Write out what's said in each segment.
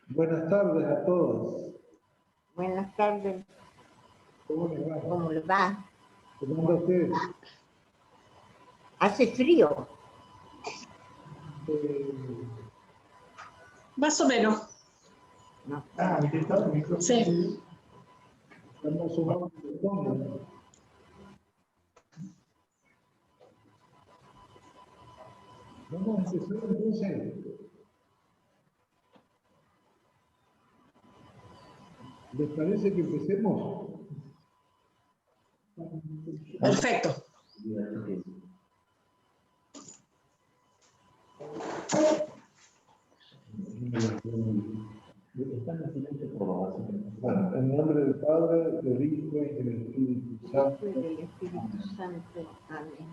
Buenas tardes a todos. Buenas tardes. ¿Cómo le va? ¿Cómo le va? ¿Cómo anda usted? Hace frío. Más o menos. No. ¿Qué tal? Sí. Estamos sumando el tono. Vamos a empezar entonces. ¿Les parece que empecemos? Perfecto. Bueno, en nombre del Padre, del Hijo y del Espíritu Santo. Del Espíritu Santo. Amén.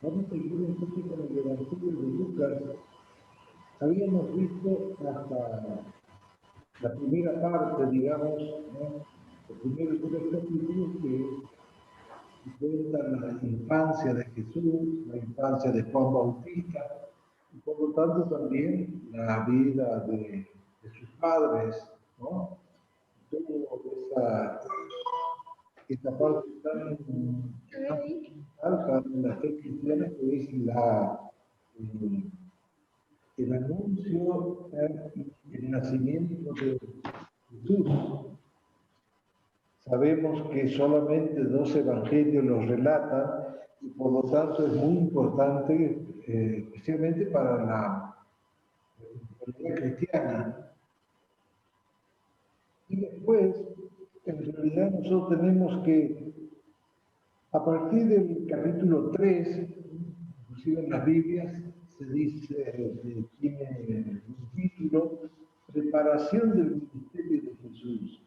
Vamos a seguir un poquito con el Evangelio de Lucas. Habíamos visto hasta la primera parte, digamos, ¿no? Los primeros 3 capítulos que cuentan la infancia de Jesús, la infancia de Juan Bautista, y por lo tanto también la vida de sus padres, ¿no? Toda esa parte tan alta de la fe cristiana que es el anuncio y el nacimiento de Jesús. Sabemos que solamente 2 evangelios los relatan y por lo tanto es muy importante, especialmente para la comunidad cristiana. Y después, en realidad nosotros tenemos que, a partir del capítulo 3, inclusive en las Biblias, se dice, tiene un título, Preparación del Ministerio de Jesús.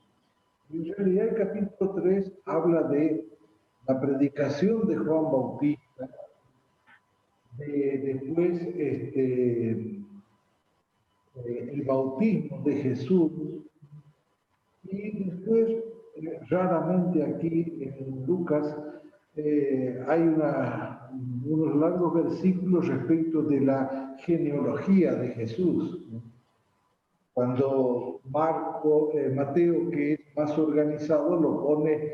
En realidad el capítulo 3 habla de la predicación de Juan Bautista, después el bautismo de Jesús, y después raramente aquí en Lucas hay unos largos versículos respecto de la genealogía de Jesús. Cuando Mateo, que es más organizado, lo pone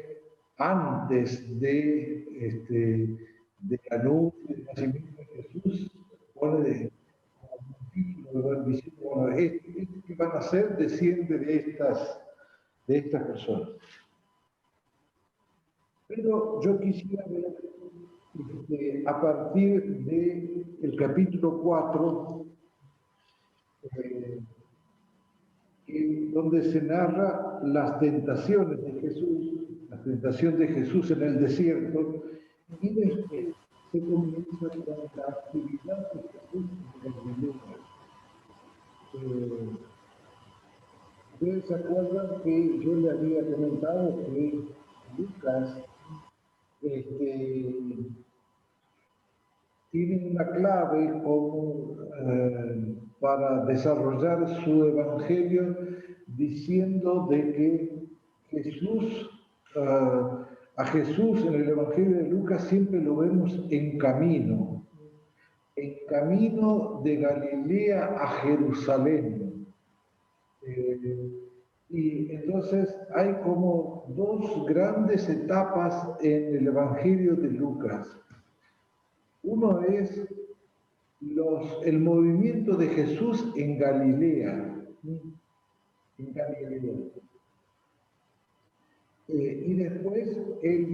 antes del anuncio del nacimiento de Jesús, pone como un título, diciendo, bueno, este que van a ser desciende de estas personas. Pero yo quisiera ver a partir del capítulo 4, donde se narra las tentaciones de Jesús, la tentación de Jesús en el desierto, y después se comienza con la actividad de Jesús en Galilea. Ustedes se acuerdan que yo le había comentado que Lucas tiene una clave para desarrollar su evangelio, diciendo de que a Jesús en el evangelio de Lucas siempre lo vemos en camino de Galilea a Jerusalén. Y entonces hay como 2 grandes etapas en el evangelio de Lucas. Uno es el movimiento de Jesús en Galilea. Y después el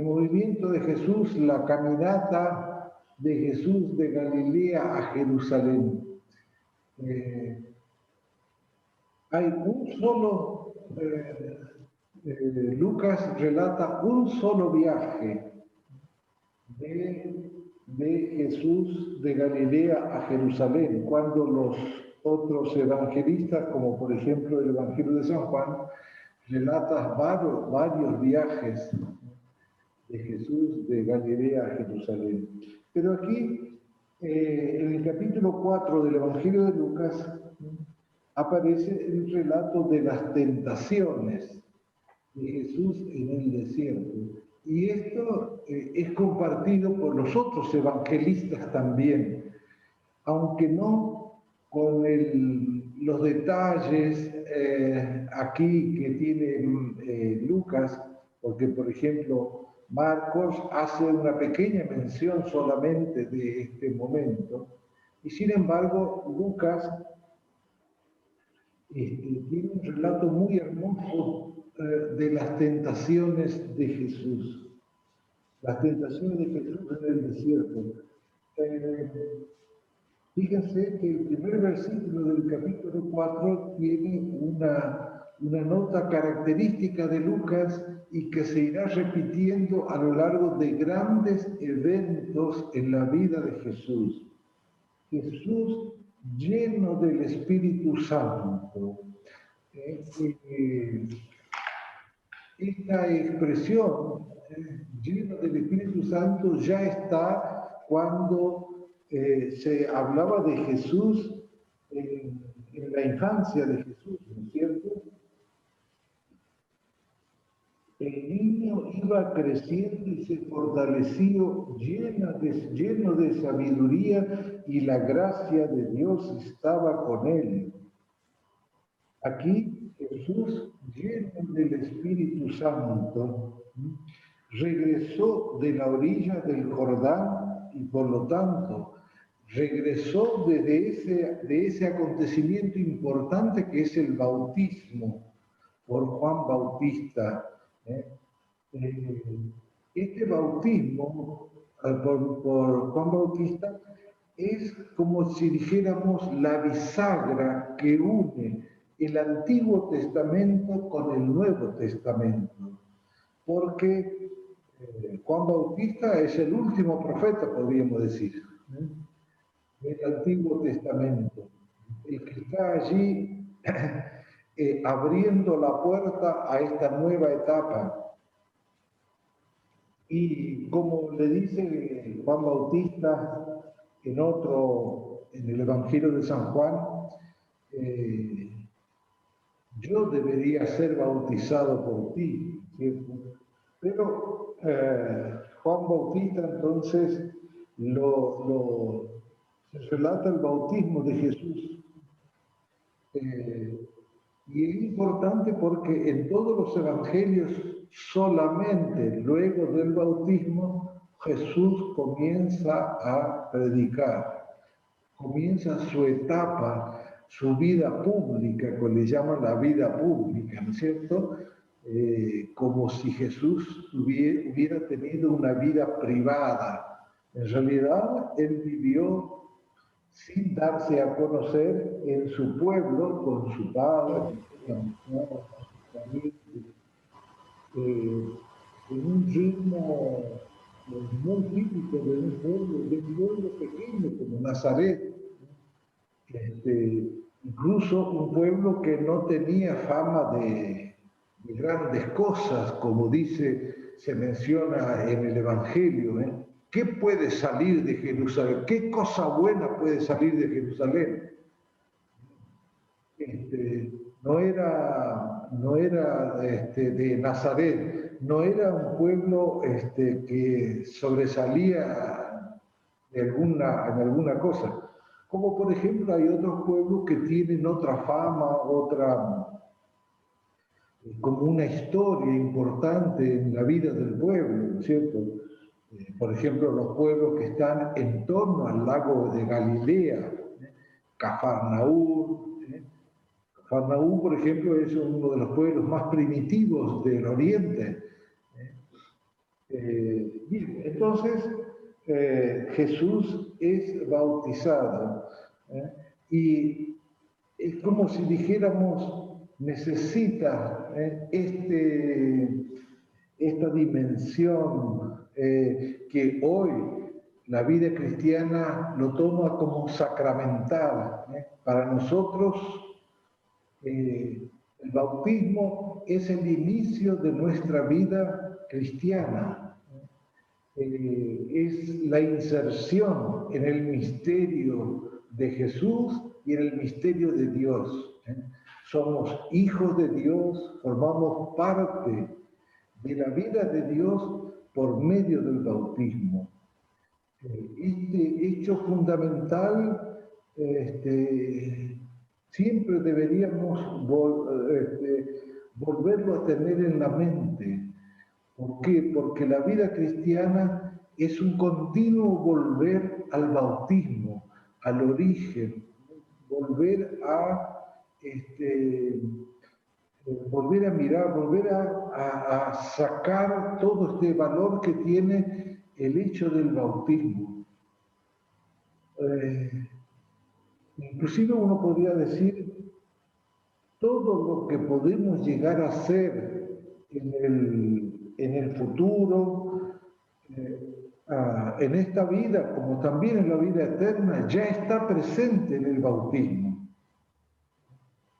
movimiento de Jesús, la caminata de Jesús de Galilea a Jerusalén. Hay un solo, Lucas relata un solo viaje de Jesús de Galilea a Jerusalén, cuando los otros evangelistas, como por ejemplo el Evangelio de San Juan, relata varios viajes de Jesús de Galilea a Jerusalén. Pero aquí, en el capítulo 4 del Evangelio de Lucas, aparece el relato de las tentaciones de Jesús en el desierto. Y esto es compartido por los otros evangelistas también, aunque no con los detalles aquí que tiene Lucas, porque por ejemplo Marcos hace una pequeña mención solamente de este momento, y sin embargo Lucas tiene un relato muy hermoso de las tentaciones de Jesús. Las tentaciones de Jesús en el desierto. Fíjense que el primer versículo del capítulo 4 tiene una nota característica de Lucas y que se irá repitiendo a lo largo de grandes eventos en la vida de Jesús. Jesús lleno del Espíritu Santo. Esta expresión, lleno del Espíritu Santo, ya está cuando se hablaba de Jesús en la infancia de Jesús, ¿no es cierto? El niño iba creciendo y se fortaleció lleno de sabiduría y la gracia de Dios estaba con él. Aquí Jesús, lleno del Espíritu Santo, regresó de la orilla del Jordán y por lo tanto regresó de ese acontecimiento importante que es el bautismo por Juan Bautista. Este bautismo por Juan Bautista es como si dijéramos la bisagra que une el Antiguo Testamento con el Nuevo Testamento, porque Juan Bautista es el último profeta, podríamos decir, del Antiguo Testamento, el que está allí abriendo la puerta a esta nueva etapa. Y como le dice Juan Bautista en el Evangelio de San Juan, yo debería ser bautizado por ti, ¿cierto? Pero Juan Bautista entonces relata el bautismo de Jesús. Y es importante porque en todos los evangelios solamente luego del bautismo Jesús comienza a predicar, comienza su etapa, su vida pública, que le llaman la vida pública, ¿no es cierto? Como si Jesús hubiera tenido una vida privada. En realidad, él vivió sin darse a conocer en su pueblo, con su padre, con su familia, en un ritmo muy típico de un pueblo pequeño como Nazaret. Incluso un pueblo que no tenía fama de grandes cosas, como se menciona en el Evangelio. ¿Qué puede salir de Jerusalén? ¿Qué cosa buena puede salir de Jerusalén? No era de Nazaret, no era un pueblo que sobresalía en alguna cosa. Como por ejemplo hay otros pueblos que tienen otra fama, como una historia importante en la vida del pueblo, ¿no es cierto? Por ejemplo, los pueblos que están en torno al lago de Galilea, Cafarnaúm. Cafarnaúm, por ejemplo, es uno de los pueblos más primitivos del Oriente. Bien, entonces Jesús es bautizado y es como si dijéramos, necesita esta dimensión que hoy la vida cristiana lo toma como sacramental. Para nosotros el bautismo es el inicio de nuestra vida cristiana. Es la inserción en el misterio de Jesús y en el misterio de Dios. somos hijos de Dios, formamos parte de la vida de Dios por medio del bautismo. Este hecho fundamental siempre deberíamos volverlo a tener en la mente. ¿Por qué? Porque la vida cristiana es un continuo volver al bautismo, al origen, volver a mirar, volver a sacar todo este valor que tiene el hecho del bautismo. Inclusive uno podría decir todo lo que podemos llegar a ser en el futuro, en esta vida, como también en la vida eterna, ya está presente en el bautismo.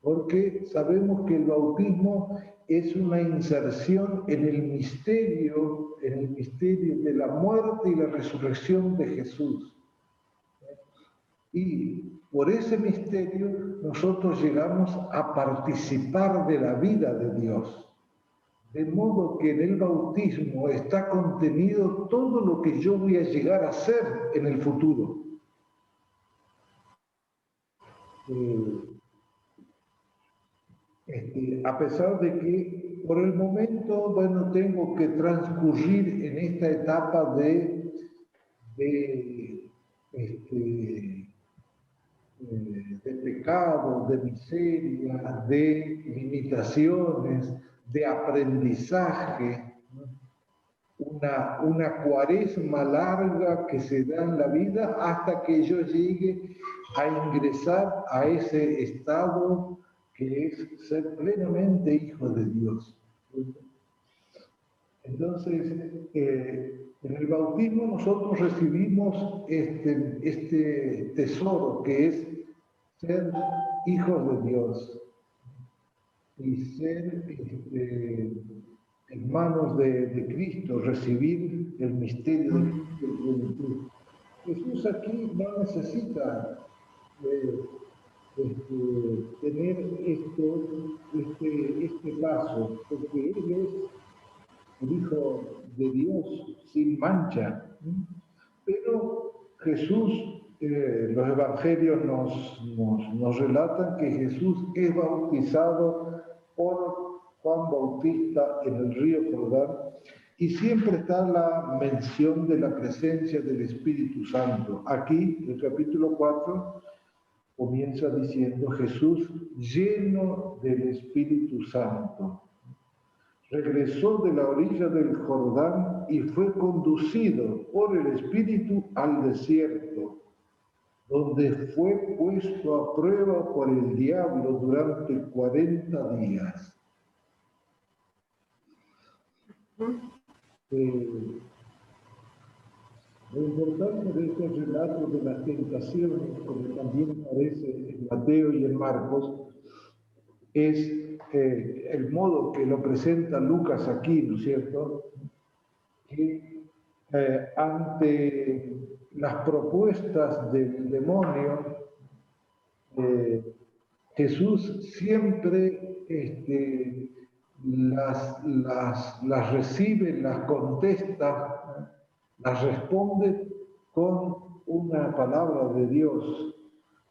Porque sabemos que el bautismo es una inserción en el misterio de la muerte y la resurrección de Jesús. Y por ese misterio nosotros llegamos a participar de la vida de Dios. De modo que en el bautismo está contenido todo lo que yo voy a llegar a ser en el futuro. A pesar de que por el momento, bueno, tengo que transcurrir en esta etapa de pecado, de miseria, de limitaciones, de aprendizaje, una cuaresma larga que se da en la vida hasta que yo llegue a ingresar a ese estado que es ser plenamente hijo de Dios. Entonces, en el bautismo nosotros recibimos este tesoro que es ser hijos de Dios y ser hermanos de Cristo, recibir el misterio de Cristo. Jesús aquí no necesita tener este paso, porque Él es el Hijo de Dios sin mancha. Pero Jesús, los evangelios nos relatan que Jesús es bautizado por Juan Bautista en el río Jordán, y siempre está la mención de la presencia del Espíritu Santo. Aquí, el capítulo 4, comienza diciendo: Jesús, lleno del Espíritu Santo, regresó de la orilla del Jordán y fue conducido por el Espíritu al desierto, donde fue puesto a prueba por el diablo durante 40 días. Lo importante de estos relatos de las tentaciones, como también aparece en Mateo y en Marcos, es el modo que lo presenta Lucas aquí, ¿no es cierto? Que ante las propuestas del demonio, Jesús siempre las recibe, las contesta, las responde con una palabra de Dios,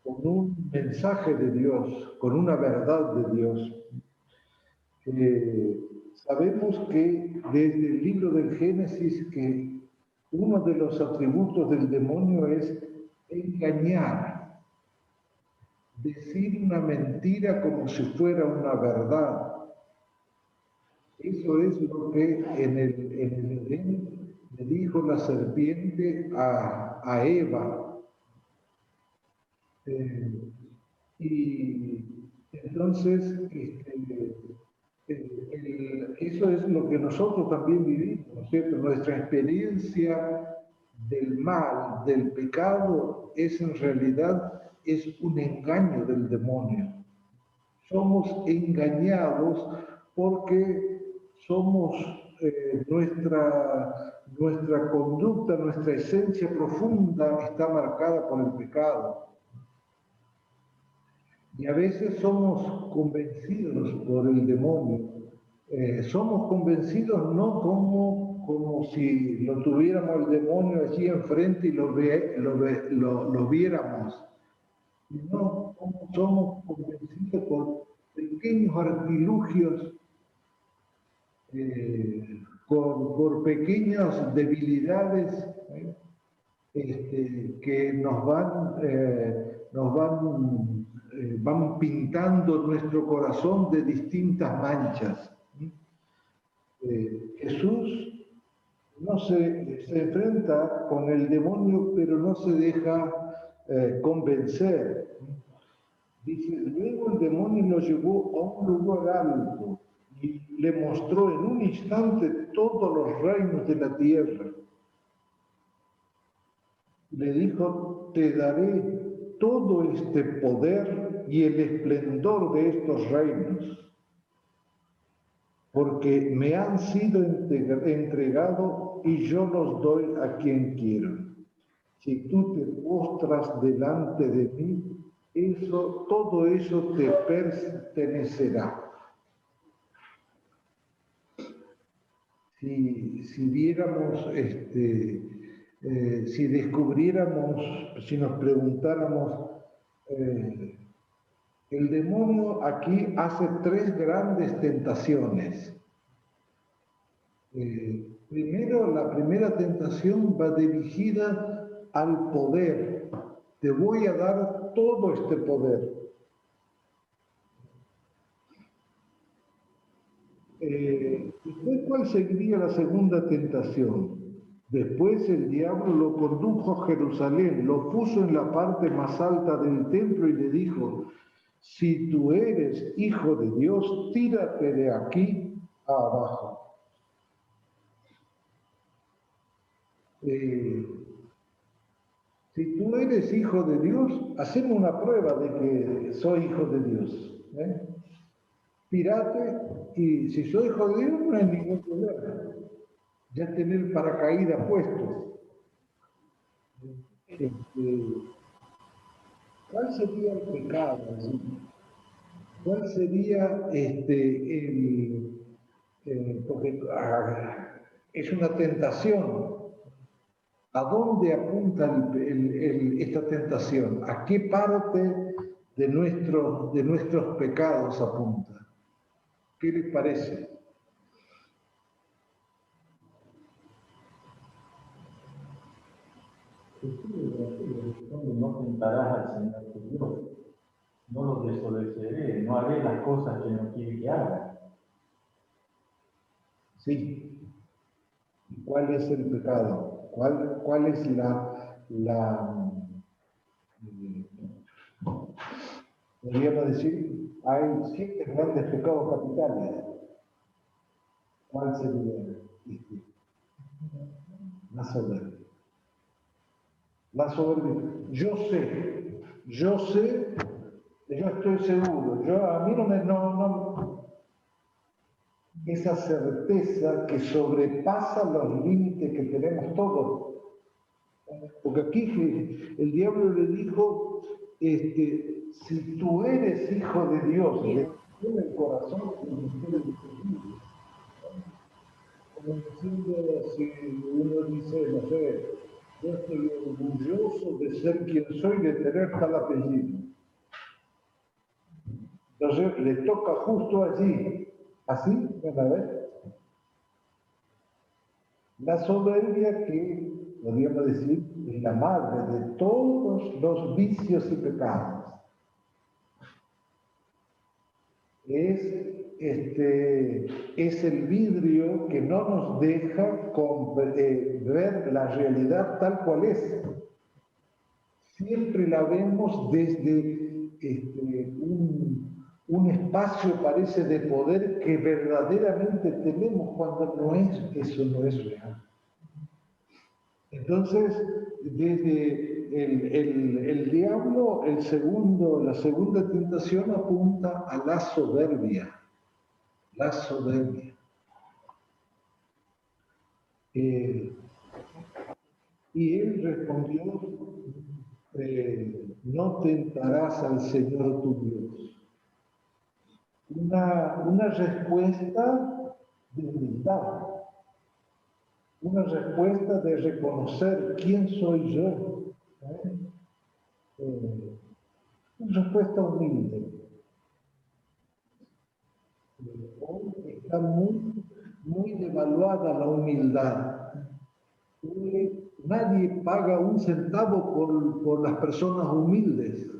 con un mensaje de Dios, con una verdad de Dios. Sabemos que desde el libro del Génesis que uno de los atributos del demonio es engañar, decir una mentira como si fuera una verdad. Eso es lo que en el Edén le dijo la serpiente a Eva. Y entonces eso es lo que nosotros también vivimos, ¿no es cierto? Nuestra experiencia del mal, del pecado, en realidad es un engaño del demonio. Somos engañados porque somos nuestra conducta, nuestra esencia profunda está marcada por el pecado. Y a veces somos convencidos por el demonio. Somos convencidos no como si lo tuviéramos el demonio allí enfrente y lo viéramos, sino como somos convencidos por pequeños artilugios, por pequeñas debilidades, que van pintando nuestro corazón de distintas manchas. Jesús no se enfrenta con el demonio, pero no se deja convencer. Dice, luego el demonio lo llevó a un lugar alto y le mostró en un instante todos los reinos de la tierra. Le dijo, te daré todo este poder y el esplendor de estos reinos, porque me han sido entregados y yo los doy a quien quiero. Si tú te postras delante de mí, todo eso te pertenecerá. Si viéramos, si descubriéramos, si nos preguntáramos, el demonio aquí hace tres grandes tentaciones. Primero, la primera tentación va dirigida al poder. Te voy a dar todo este poder. Después, ¿cuál sería la segunda tentación? Después el diablo lo condujo a Jerusalén, lo puso en la parte más alta del templo y le dijo, si tú eres hijo de Dios, tírate de aquí a abajo. Si tú eres hijo de Dios, hacemos una prueba de que soy hijo de Dios. Tírate, y si soy hijo de Dios no hay ningún problema. Ya tener paracaídas puesto. ¿Cuál sería el pecado? ¿Cuál sería porque es una tentación? ¿A dónde apunta esta tentación? ¿A qué parte de nuestros pecados apunta? ¿Qué les parece? No tentarás al Señor tu Dios, no lo desobedeceré, no haré las cosas que no quiere que haga. Sí. ¿Cuál es el pecado? ¿Cuál es podríamos decir, hay 7 grandes pecados capitales? ¿Cuál sería la soberbia? La soberbia. Yo estoy seguro, a mí esa certeza que sobrepasa los límites que tenemos todos. Porque aquí el diablo le dijo, si tú eres hijo de Dios, le tiene el corazón como diciendo, si uno dice, no sé, yo estoy orgulloso de ser quien soy, de tener tal apellido. Entonces le toca justo allí, así, ¿verdad? ¿Ves? La soberbia, que podríamos decir es la madre de todos los vicios y pecados, es el vidrio que no nos deja ver la realidad tal cual es. Siempre la vemos desde un espacio, parece, de poder que verdaderamente tenemos, cuando eso no es real. Entonces, desde el diablo, la segunda tentación apunta a la soberbia. La soberbia. Y él respondió, no tentarás al Señor tu Dios. Una respuesta de humildad, una respuesta de reconocer quién soy yo. Una respuesta humilde. Hoy está muy devaluada la humildad. Nadie paga un centavo por las personas humildes.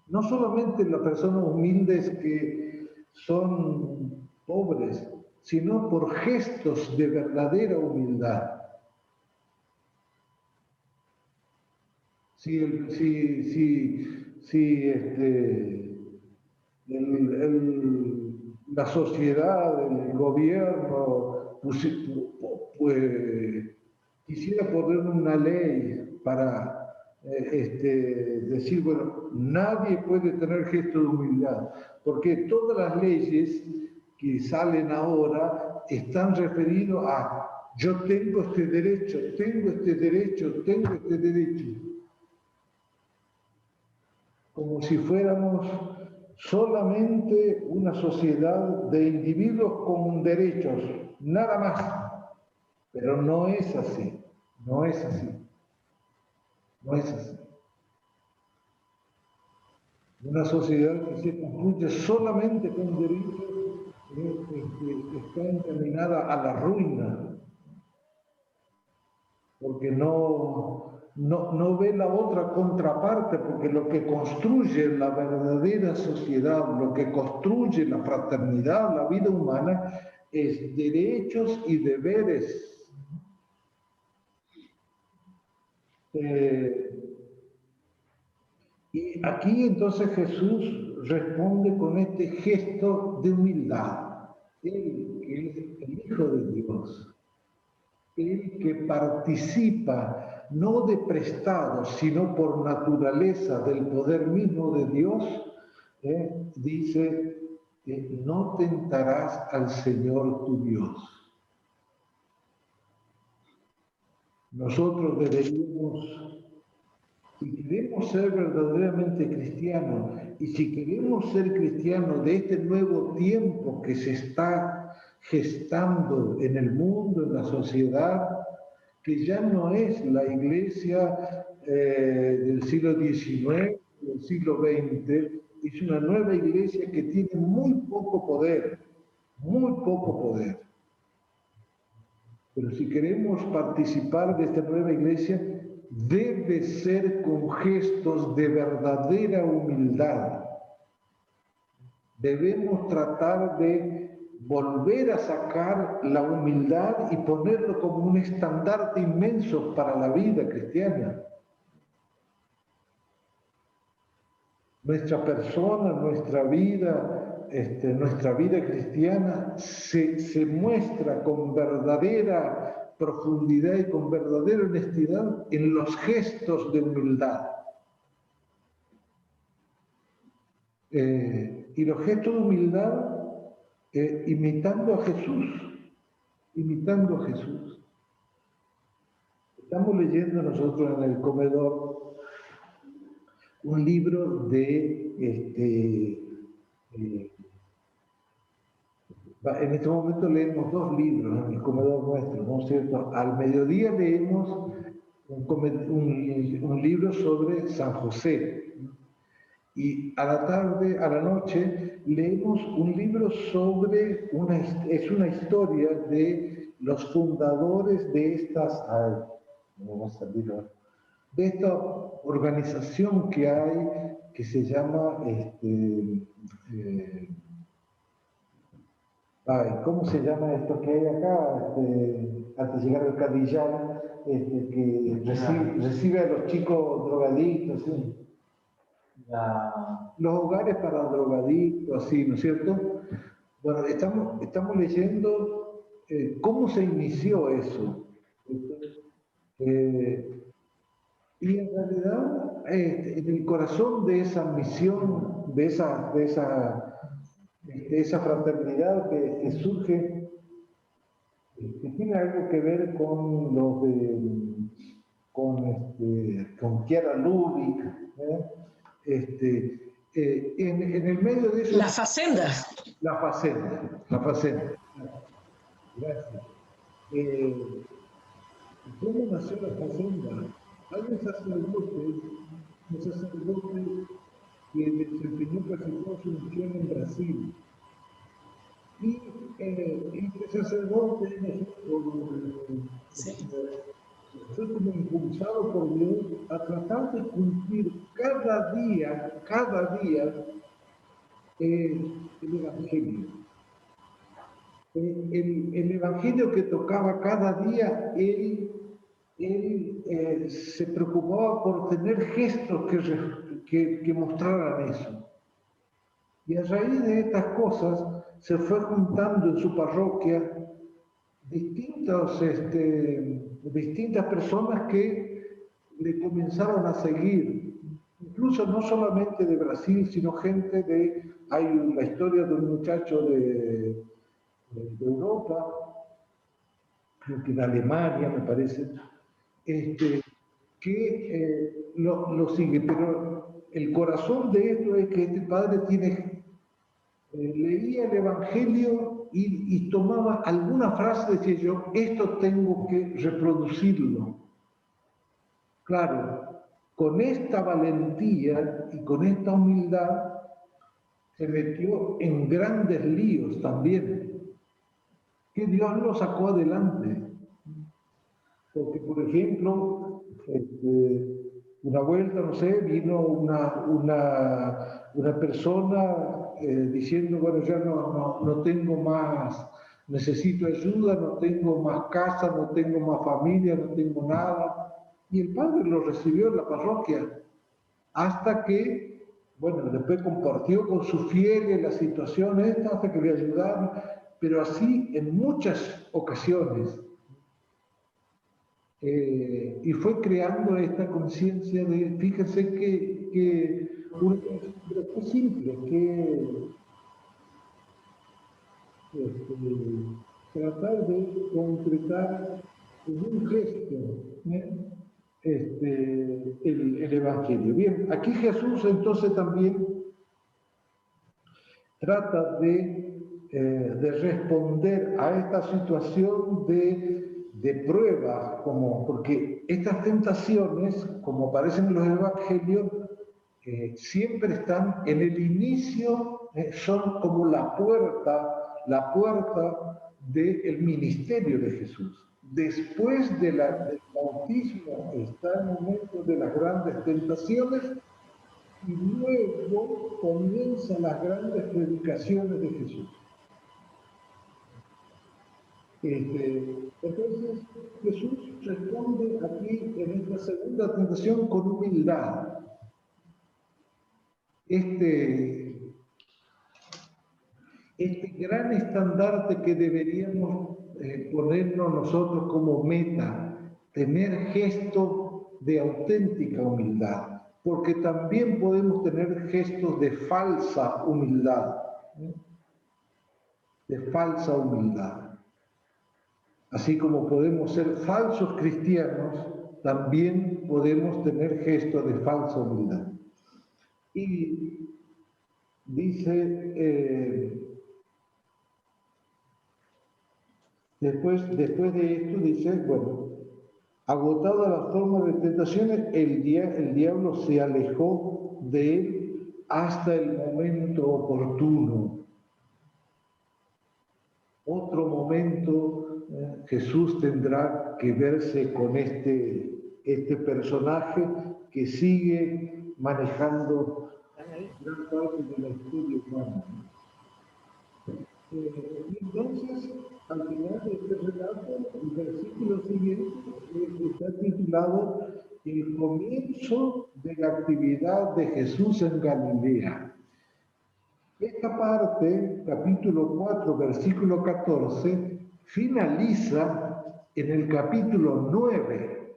No solamente las personas humildes que son pobres, sino por gestos de verdadera humildad. La sociedad, el gobierno, quisiera poner una ley para decir, bueno, nadie puede tener gesto de humildad, porque todas las leyes que salen ahora están referidas a yo tengo este derecho, tengo este derecho, tengo este derecho. Como si fuéramos solamente una sociedad de individuos con derechos, nada más. Pero no es así, no es así, no es así. Una sociedad que se construye solamente con derechos está encaminada a la ruina, porque no ve la otra contraparte, porque lo que construye la verdadera sociedad, lo que construye la fraternidad, la vida humana, es derechos y deberes. Y aquí entonces Jesús responde con este gesto de humildad. Él, que es el Hijo de Dios, él que participa no de prestado, sino por naturaleza del poder mismo de Dios, dice, no tentarás al Señor tu Dios. Nosotros deberíamos, si queremos ser verdaderamente cristianos, y si queremos ser cristianos de este nuevo tiempo que se está gestando en el mundo, en la sociedad, que ya no es la iglesia del siglo XIX, del siglo XX, es una nueva iglesia que tiene muy poco poder, muy poco poder. Pero si queremos participar de esta nueva iglesia, debe ser con gestos de verdadera humildad. Debemos tratar de volver a sacar la humildad y ponerlo como un estandarte inmenso para la vida cristiana. Nuestra persona, nuestra vida cristiana se muestra con verdadera profundidad y con verdadera honestidad en los gestos de humildad. Y los gestos de humildad imitando a Jesús, imitando a Jesús. Estamos leyendo nosotros en el comedor un libro en este momento leemos 2 libros en el comedor nuestro, ¿no es cierto? Al mediodía leemos un libro sobre San José. Y a la tarde, a la noche, leemos un libro sobre es una historia de los fundadores de esta organización que hay, que se llama, ¿cómo se llama esto que hay acá? Antes de llegar al Cadillán, que recibe a los chicos drogadictos, ¿sí? Los hogares para drogadictos, así, ¿no es cierto? Bueno, estamos leyendo cómo se inició eso. Y en realidad, en el corazón de esa misión, de esa fraternidad que surge, que tiene algo que ver con con Chiara Lubick, en el medio de eso... La Facenda. La Facenda. Gracias. ¿Cómo nació la Facenda? Hay un sacerdote que desempeñó casi toda su misión en Brasil. Y este sacerdote fue como impulsado por Dios a tratar de cumplir cada día el Evangelio. El Evangelio que tocaba cada día, él se preocupaba por tener gestos que mostraran eso. Y a raíz de estas cosas se fue juntando en su parroquia distintas personas que le comenzaron a seguir, incluso no solamente de Brasil, sino gente hay la historia de un muchacho de Europa, creo que de Alemania me parece, que lo sigue, pero el corazón de esto es que este padre leía el Evangelio y tomaba alguna frase, decía yo, esto tengo que reproducirlo. Claro, con esta valentía y con esta humildad se metió en grandes líos también, que Dios lo sacó adelante. Porque, por ejemplo, una vuelta, no sé, vino una persona diciendo, bueno, ya no tengo más, necesito ayuda, no tengo más casa, no tengo más familia, no tengo nada. Y el padre lo recibió en la parroquia, hasta que, bueno, después compartió con sus fieles la situación esta, hasta que le ayudaron, pero así en muchas ocasiones. Y fue creando esta conciencia de, fíjense que qué simple, que tratar de concretar en un gesto el Evangelio. Bien, aquí Jesús entonces también trata de responder a esta situación de prueba, porque estas tentaciones, como aparecen en los evangelios, siempre están en el inicio, son como la puerta del ministerio de Jesús. Después del bautismo está el momento de las grandes tentaciones y luego comienzan las grandes predicaciones de Jesús. Entonces Jesús responde aquí en esta segunda tentación con humildad. Este gran estandarte que deberíamos ponernos nosotros como meta, tener gestos de auténtica humildad, porque también podemos tener gestos de falsa humildad, Así como podemos ser falsos cristianos, también podemos tener gestos de falsa humildad. Y dice, después de esto dice, bueno, agotada la forma de tentaciones, el diablo se alejó de él hasta el momento oportuno. Otro momento Jesús tendrá que verse con este personaje que sigue manejando gran parte de la historia humana. Y entonces, al final de este relato, el versículo siguiente está titulado El comienzo de la actividad de Jesús en Galilea. Esta parte, capítulo 4, versículo 14, finaliza en el capítulo 9.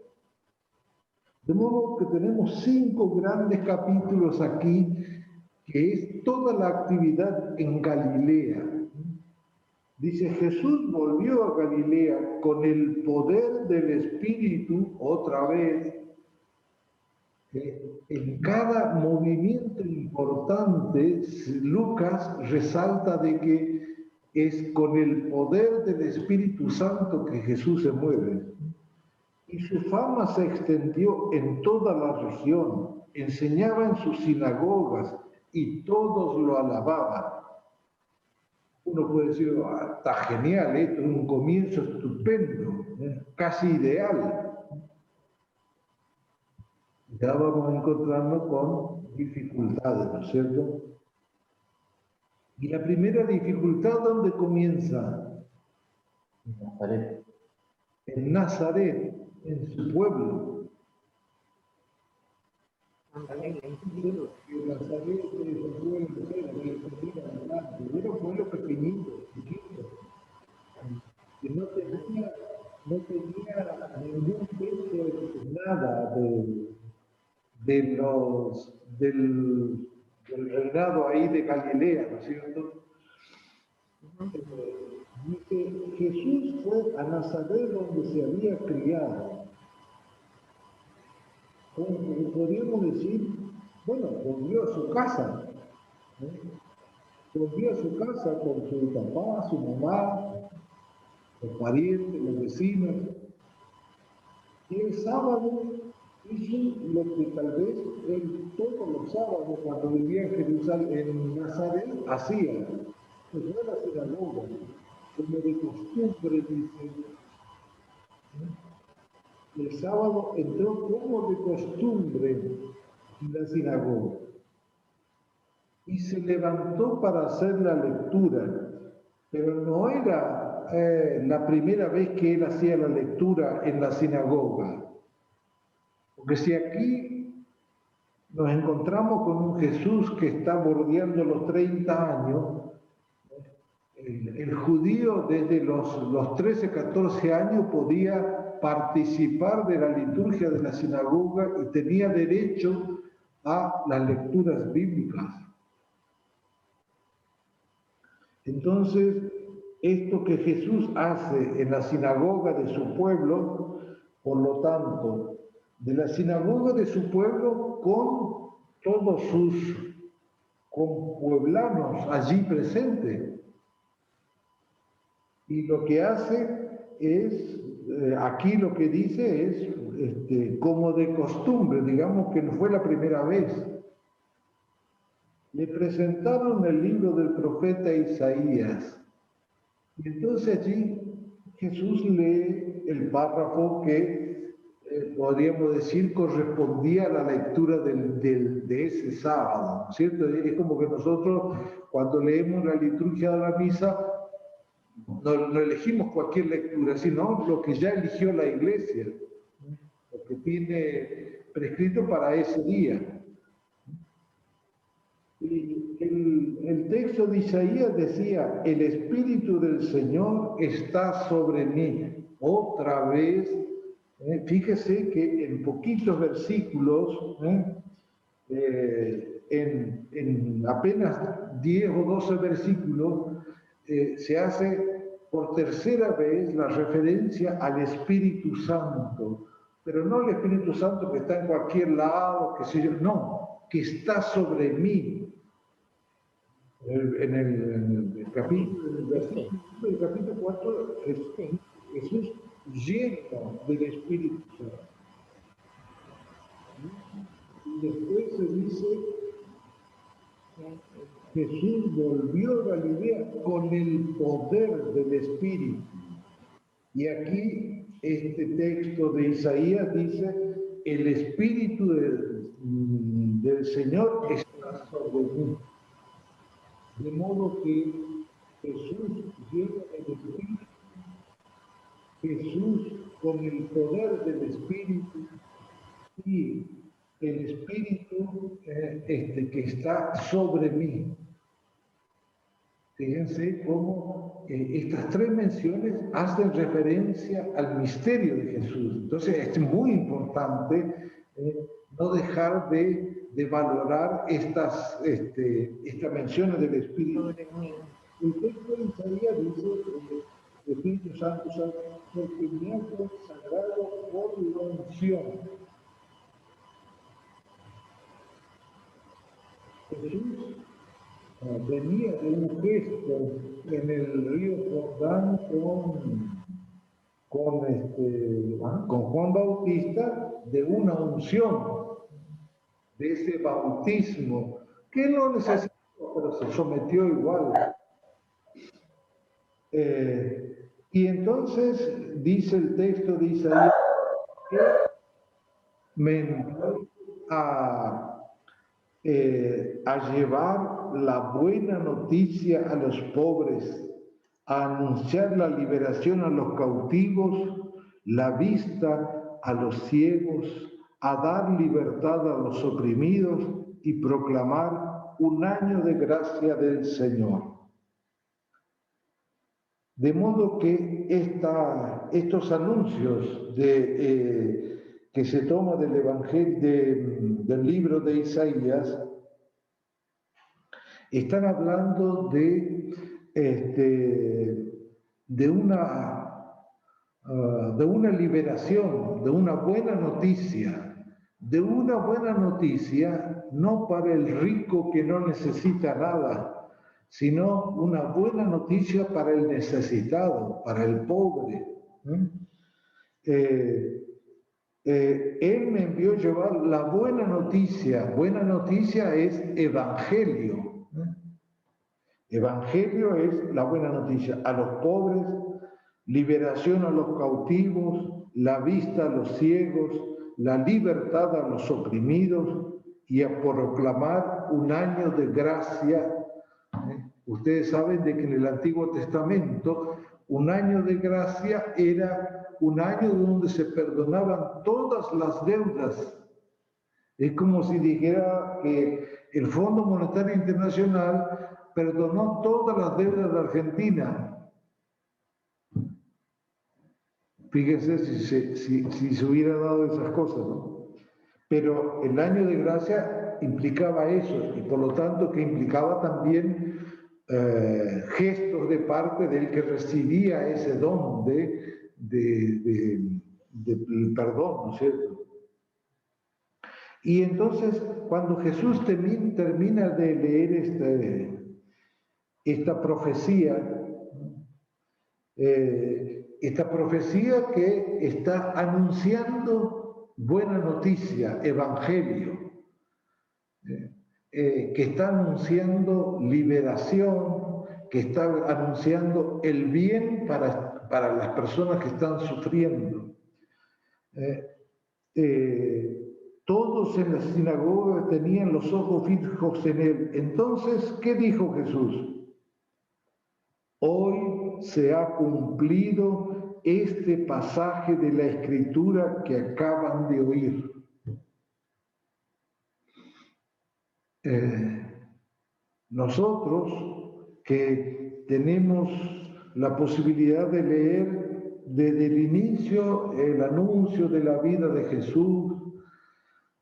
De modo que tenemos 5 grandes capítulos aquí, que es toda la actividad en Galilea. Dice, Jesús volvió a Galilea con el poder del Espíritu otra vez. En cada movimiento importante, Lucas resalta de que es con el poder del Espíritu Santo que Jesús se mueve. Y su fama se extendió en toda la región, enseñaba en sus sinagogas y todos lo alababan. Uno puede decir, está genial, esto es un comienzo estupendo, casi ideal. Ya vamos a encontrarnos con dificultades, ¿no es cierto? Y la primera dificultad, ¿dónde comienza? En Nazaret. En Nazaret, en su pueblo. En Nazaret es un pueblo pequeñito, chiquito, que no tenía ningún peso, nada del reinado ahí de Galilea, ¿no es cierto? Dice, Jesús fue a Nazaret donde se había criado. Podríamos decir, bueno, volvió a su casa. Volvió a su casa con su papá, su mamá, los parientes, los vecinos. Y el sábado hizo lo que tal vez él todos los sábados, cuando vivía en Jerusalén, en Nazaret, hacía. Pues fue a la sinagoga, como de costumbre, dice. El sábado entró como de costumbre en la sinagoga y se levantó para hacer la lectura, pero no era la primera vez que él hacía la lectura en la sinagoga, porque si aquí nos encontramos con un Jesús que está bordeando los 30 años, el judío desde los 13, 14 años podía participar de la liturgia de la sinagoga y tenía derecho a las lecturas bíblicas. Entonces, esto que Jesús hace en la sinagoga de su pueblo, por lo tanto, de la sinagoga de su pueblo con todos sus compueblanos allí presentes. Y lo que hace es, aquí lo que dice es como de costumbre, digamos que no fue la primera vez. Le presentaron el libro del profeta Isaías. Y entonces allí Jesús lee el párrafo que podríamos decir correspondía a la lectura de ese sábado, ¿cierto? Es como que nosotros cuando leemos la liturgia de la misa no elegimos cualquier lectura, sino lo que ya eligió la iglesia, lo que tiene prescrito para ese día. Y el texto de Isaías decía, el Espíritu del Señor está sobre mí. Otra vez, fíjese que en poquitos versículos, en apenas 10 o 12 versículos, se hace por tercera vez la referencia al Espíritu Santo, pero no el Espíritu Santo que está en cualquier lado, qué sé yo, no, que está sobre mí. En el capítulo 4, Jesús lleno del Espíritu Santo. Y después se dice, Jesús volvió a Galilea con el poder del Espíritu. Y aquí este texto de Isaías dice, el Espíritu del Señor está sobre mí. De modo que Jesús lleno del Espíritu, Jesús con el poder del Espíritu y el Espíritu que está sobre mí. Fíjense cómo estas tres menciones hacen referencia al misterio de Jesús. Entonces es muy importante no dejar de valorar estas menciones del Espíritu. El texto de Isaías dice, Espíritu Santo, porque me ha consagrado por la unción. Jesús venía de un gesto en el río Jordán con Juan Bautista, de una unción, de ese bautismo, que él no necesitó, pero se sometió igual. Y entonces dice el texto de Isaías que me envió a llevar la buena noticia a los pobres, a anunciar la liberación a los cautivos, la vista a los ciegos, a dar libertad a los oprimidos y proclamar un año de gracia del Señor. De modo que estos anuncios que se toma del Evangelio, del libro de Isaías, están hablando de una liberación, de una buena noticia, no para el rico que no necesita nada, sino una buena noticia para el necesitado, para el pobre. Él me envió llevar la buena noticia es evangelio. Evangelio es la buena noticia a los pobres, liberación a los cautivos, la vista a los ciegos, la libertad a los oprimidos y a proclamar un año de gracia. Ustedes saben de que en el Antiguo Testamento un año de gracia era un año donde se perdonaban todas las deudas. Es como si dijera que el Fondo Monetario Internacional perdonó todas las deudas de Argentina. Fíjense si se hubiera dado esas cosas, ¿no? Pero el año de gracia implicaba eso, y por lo tanto que implicaba también gestos de parte del que recibía ese don del perdón, ¿no es cierto? Y entonces, cuando Jesús termina de leer esta profecía que está anunciando buena noticia, evangelio, que está anunciando liberación, que está anunciando el bien para las personas que están sufriendo. Todos en la sinagoga tenían los ojos fijos en él. Entonces, ¿qué dijo Jesús? Hoy se ha cumplido este pasaje de la Escritura que acaban de oír. Nosotros que tenemos la posibilidad de leer desde el inicio el anuncio de la vida de Jesús,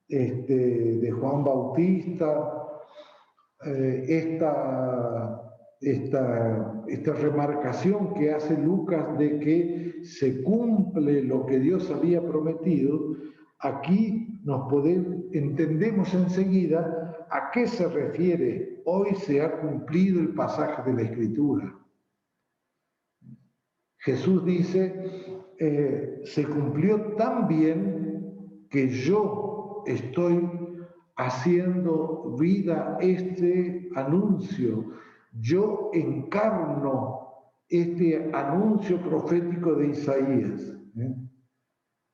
de Juan Bautista, esta remarcación que hace Lucas de que se cumple lo que Dios había prometido, aquí entendemos enseguida a qué se refiere. Hoy se ha cumplido el pasaje de la Escritura. Jesús dice, se cumplió tan bien que yo estoy haciendo vida este anuncio. Yo encarno este anuncio profético de Isaías.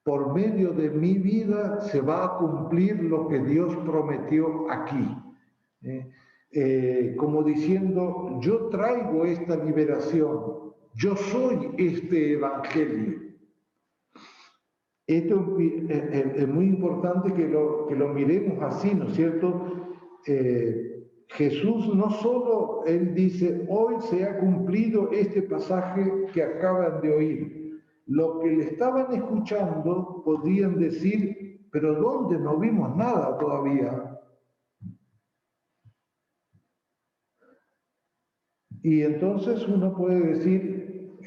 Por medio de mi vida se va a cumplir lo que Dios prometió aquí. Como diciendo, yo traigo esta liberación, yo soy este evangelio. Esto es muy importante que lo miremos así, ¿no es cierto? Jesús no solo, él dice, hoy se ha cumplido este pasaje que acaban de oír. Lo que le estaban escuchando podían decir, pero ¿dónde? No vimos nada todavía. Y entonces uno puede decir,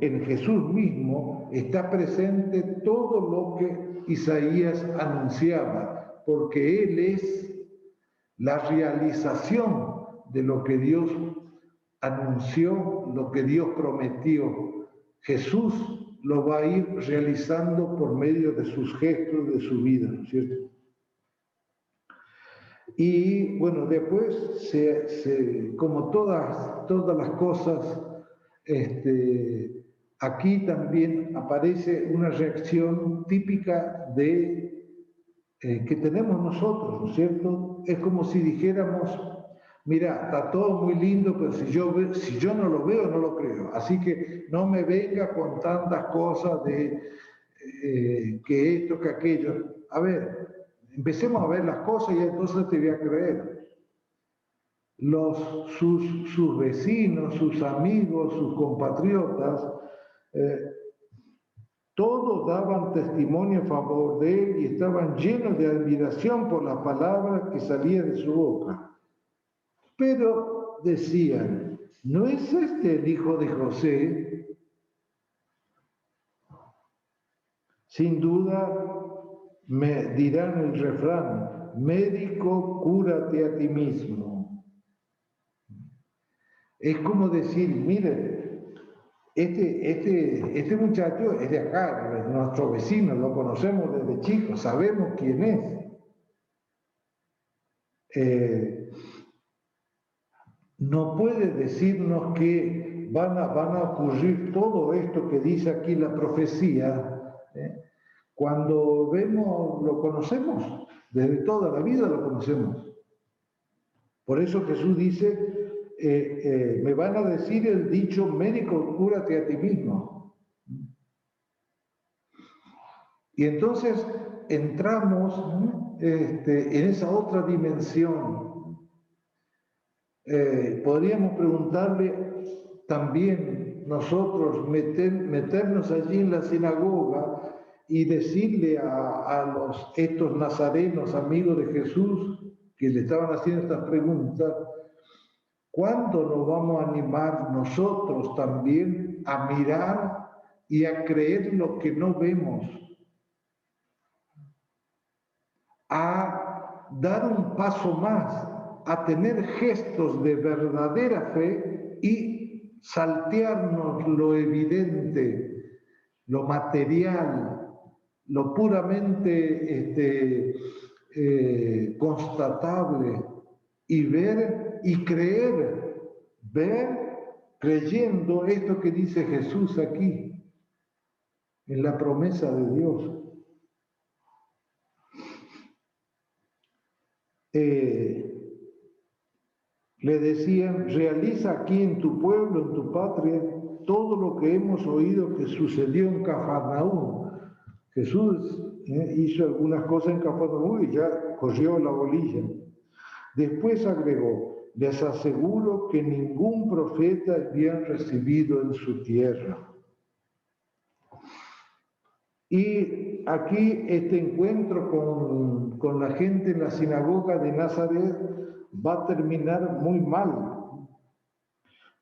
en Jesús mismo está presente todo lo que Isaías anunciaba, porque Él es la realización de lo que Dios anunció, lo que Dios prometió. Jesús lo va a ir realizando por medio de sus gestos, de su vida, ¿no es cierto? Y bueno, después, como todas las cosas, aquí también aparece una reacción típica de que tenemos nosotros, ¿no es cierto? Es como si dijéramos, mira, está todo muy lindo, pero si yo no lo veo, no lo creo. Así que no me venga con tantas cosas de que esto, que aquello. A ver, empecemos a ver las cosas y entonces te voy a creer. Sus vecinos, sus amigos, sus compatriotas, todos daban testimonio a favor de él y estaban llenos de admiración por las palabras que salían de su boca. Pero decían, ¿no es este el hijo de José? Sin duda me dirán el refrán, médico, cúrate a ti mismo. Es como decir, mire, este muchacho es de acá, es nuestro vecino, lo conocemos desde chico, sabemos quién es. No puede decirnos que van a ocurrir todo esto que dice aquí la profecía, cuando vemos, lo conocemos, desde toda la vida lo conocemos. Por eso Jesús dice, me van a decir el dicho, médico, cúrate a ti mismo. Y entonces entramos en esa otra dimensión. Podríamos preguntarle también nosotros, meternos allí en la sinagoga y decirle a estos nazarenos, amigos de Jesús, que le estaban haciendo estas preguntas, ¿cuándo nos vamos a animar nosotros también a mirar y a creer lo que no vemos? A dar un paso más, a tener gestos de verdadera fe y saltearnos lo evidente, lo material, lo puramente constatable y ver y creer, ver creyendo esto que dice Jesús aquí, en la promesa de Dios. Le decían, realiza aquí en tu pueblo, en tu patria, todo lo que hemos oído que sucedió en Cafarnaúm. Jesús hizo algunas cosas en Cafarnaúm y ya corrió la bolilla. Después agregó, les aseguro que ningún profeta habían recibido en su tierra. Y aquí este encuentro con la gente en la sinagoga de Nazaret va a terminar muy mal,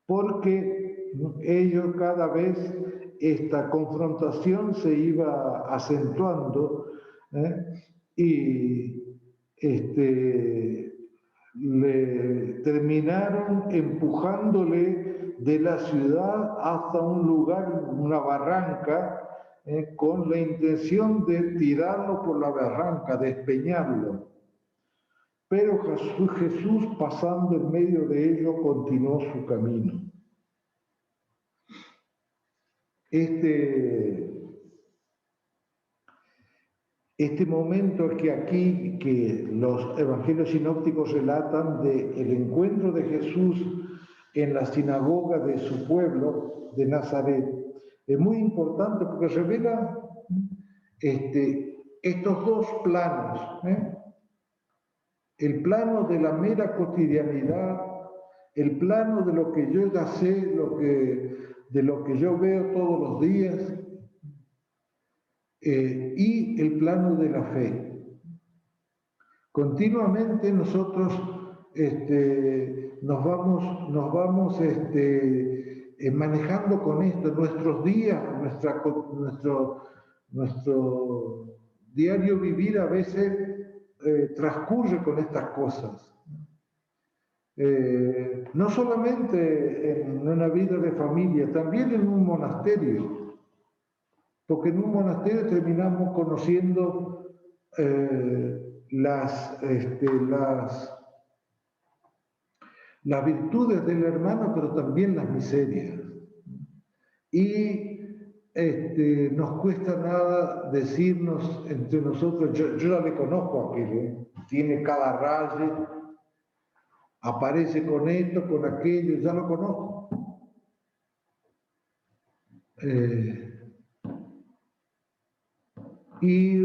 porque ellos cada vez esta confrontación se iba acentuando y le terminaron empujándole de la ciudad hasta un lugar, una barranca, con la intención de tirarlo por la barranca, despeñarlo. Pero Jesús, pasando en medio de ello, continuó su camino. Este momento que aquí, que los evangelios sinópticos relatan del encuentro de Jesús en la sinagoga de su pueblo, de Nazaret, es muy importante porque revela estos dos planos, el plano de la mera cotidianidad, el plano de lo que yo ya sé, de lo que yo veo todos los días, y el plano de la fe. Continuamente nosotros nos vamos manejando con esto, nuestros días, nuestro diario vivir a veces transcurre con estas cosas. No solamente en una vida de familia, también en un monasterio, porque en un monasterio terminamos conociendo las virtudes del hermano, pero también las miserias. Y nos cuesta nada decirnos entre nosotros, yo ya le conozco a aquel, tiene cada raye, aparece con esto, con aquello, ya lo conozco. Y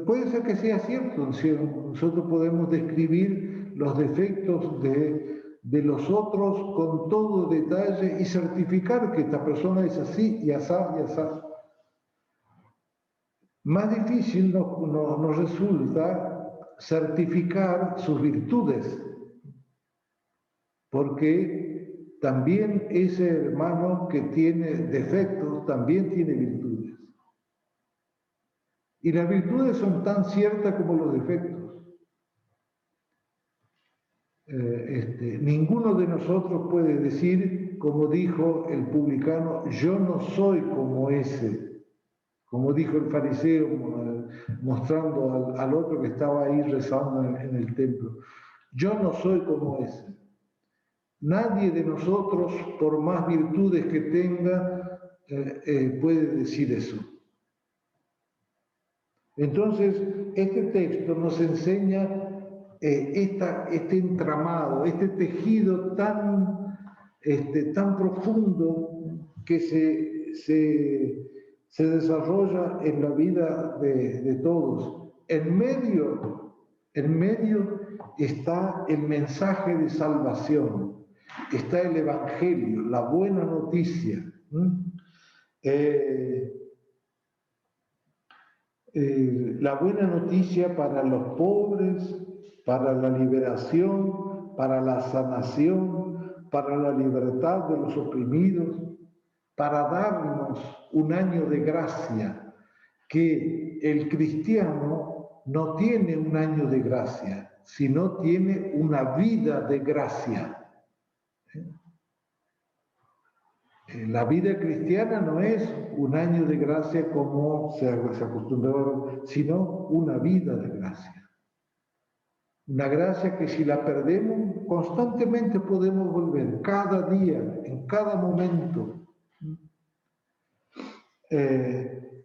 puede ser que sea cierto, nosotros podemos describir los defectos de los otros con todo detalle y certificar que esta persona es así y asá y asá. Más difícil nos resulta certificar sus virtudes, porque también ese hermano que tiene defectos también tiene virtudes. Y las virtudes son tan ciertas como los defectos. Ninguno de nosotros puede decir, como dijo el publicano, yo no soy como ese, como dijo el fariseo mostrando al otro que estaba ahí rezando en el templo. Yo no soy como ese. Nadie de nosotros, por más virtudes que tenga, puede decir eso. Entonces, este texto nos enseña este entramado, este tejido tan profundo que se desarrolla en la vida de todos. En medio está el mensaje de salvación, está el Evangelio, la buena noticia. La buena noticia para los pobres, para la liberación, para la sanación, para la libertad de los oprimidos, para darnos un año de gracia, que el cristiano no tiene un año de gracia, sino tiene una vida de gracia. La vida cristiana no es un año de gracia como se acostumbraba, sino una vida de gracia. Una gracia que si la perdemos, constantemente podemos volver, cada día, en cada momento.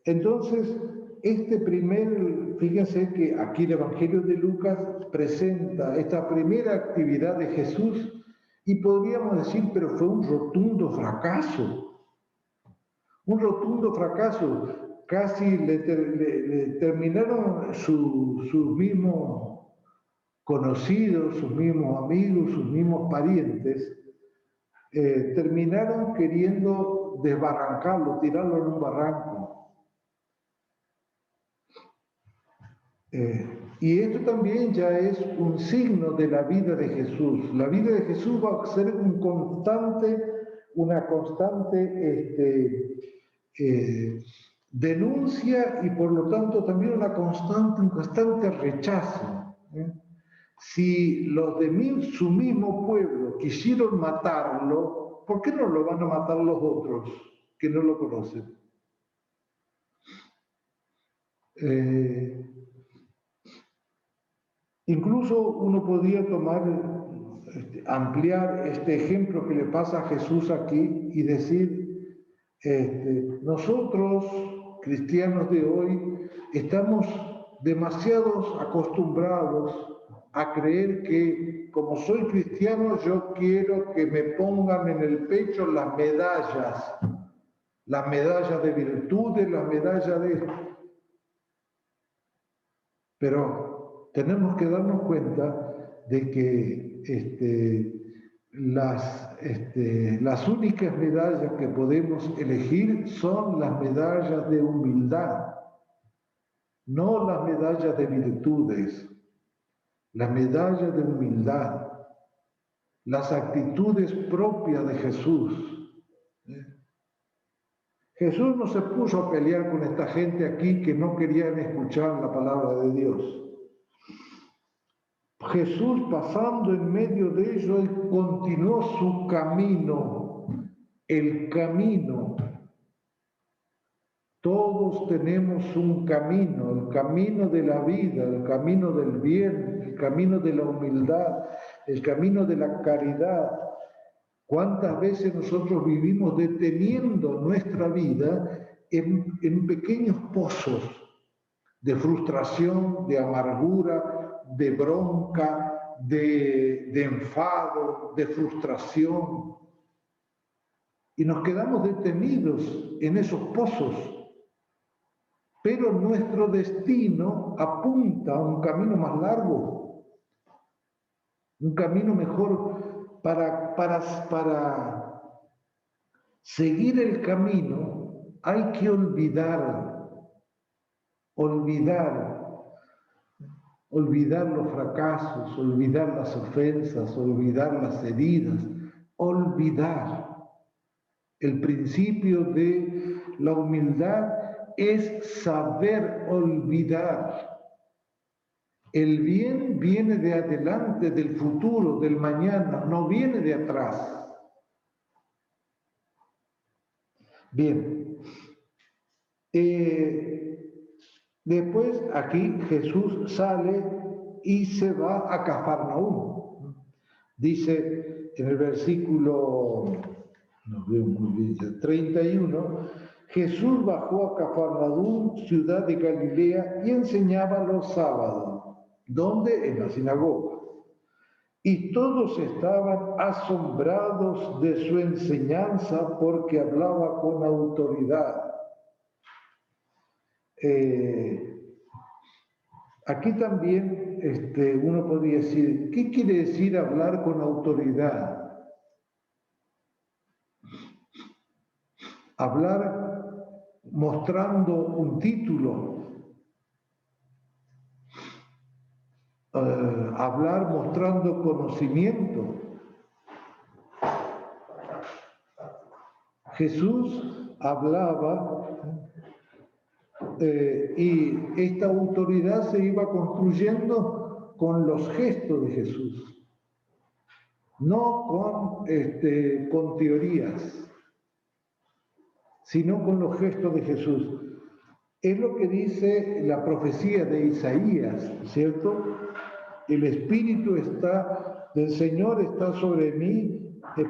Entonces, fíjense que aquí el Evangelio de Lucas presenta esta primera actividad de Jesús y podríamos decir, pero fue un rotundo fracaso. Un rotundo fracaso. Casi le terminaron sus mismos conocidos, sus mismos amigos, sus mismos parientes, terminaron queriendo desbarrancarlo, tirarlo en un barranco. Y esto también ya es un signo de la vida de Jesús. La vida de Jesús va a ser una constante denuncia y por lo tanto también un constante rechazo. Si los de su mismo pueblo quisieron matarlo, ¿por qué no lo van a matar los otros que no lo conocen? Incluso uno podría ampliar este ejemplo que le pasa a Jesús aquí y decir, nosotros, cristianos de hoy, estamos demasiado acostumbrados a creer que como soy cristiano yo quiero que me pongan en el pecho las medallas de virtudes, las medallas de... Pero tenemos que darnos cuenta de que las únicas medallas que podemos elegir son las medallas de humildad, no las medallas de virtudes. la medalla de humildad, las actitudes propias de Jesús. Jesús no se puso a pelear con esta gente aquí que no querían escuchar la palabra de Dios. Jesús, pasando en medio de ellos, él continuó su camino, el camino. Todos tenemos un camino, el camino de la vida, el camino del bien, el camino de la humildad, el camino de la caridad. ¿Cuántas veces nosotros vivimos deteniendo nuestra vida en pequeños pozos de frustración, de amargura, de bronca, de enfado, de frustración? Y nos quedamos detenidos en esos pozos. Pero nuestro destino apunta a un camino más largo, un camino mejor para seguir el camino. Hay que olvidar los fracasos, olvidar las ofensas, olvidar las heridas, olvidar. El principio de la humildad es saber olvidar. El bien viene de adelante, del futuro, del mañana, no viene de atrás. Bien. Después aquí Jesús sale y se va a Cafarnaúm. Dice en el versículo, no veo muy bien, 31, Jesús bajó a Cafarnaúm, ciudad de Galilea, y enseñaba los sábados. ¿Dónde? En la sinagoga. Y todos estaban asombrados de su enseñanza porque hablaba con autoridad. Aquí también uno podría decir, ¿qué quiere decir hablar con autoridad? Hablar mostrando un título, hablar mostrando conocimiento. Jesús hablaba y esta autoridad se iba construyendo con los gestos de Jesús, no con teorías, sino con los gestos de Jesús. Es lo que dice la profecía de Isaías, ¿cierto? El Espíritu del Señor está sobre mí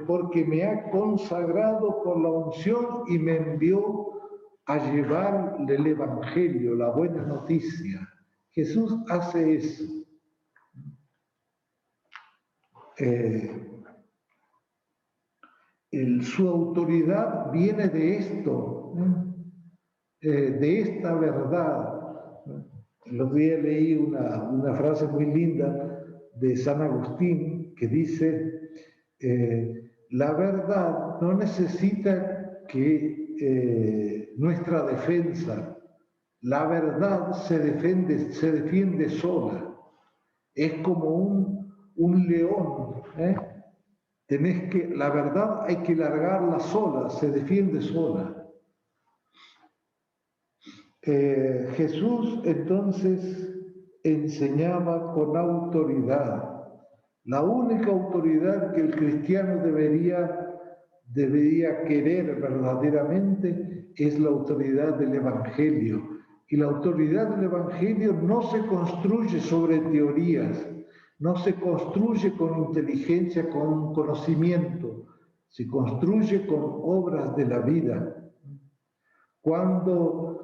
porque me ha consagrado por la unción y me envió a llevar el Evangelio, la buena noticia. Jesús hace eso. Su autoridad viene de esto, de esta verdad. El otro día leí una frase muy linda de San Agustín que dice, la verdad no necesita que nuestra defensa, la verdad se defiende sola. Es como un león, la verdad hay que largarla sola, se defiende sola. Jesús entonces enseñaba con autoridad. La única autoridad que el cristiano debería querer verdaderamente es la autoridad del Evangelio. Y la autoridad del Evangelio no se construye sobre teorías, no se construye con inteligencia, con conocimiento, se construye con obras de la vida. Cuando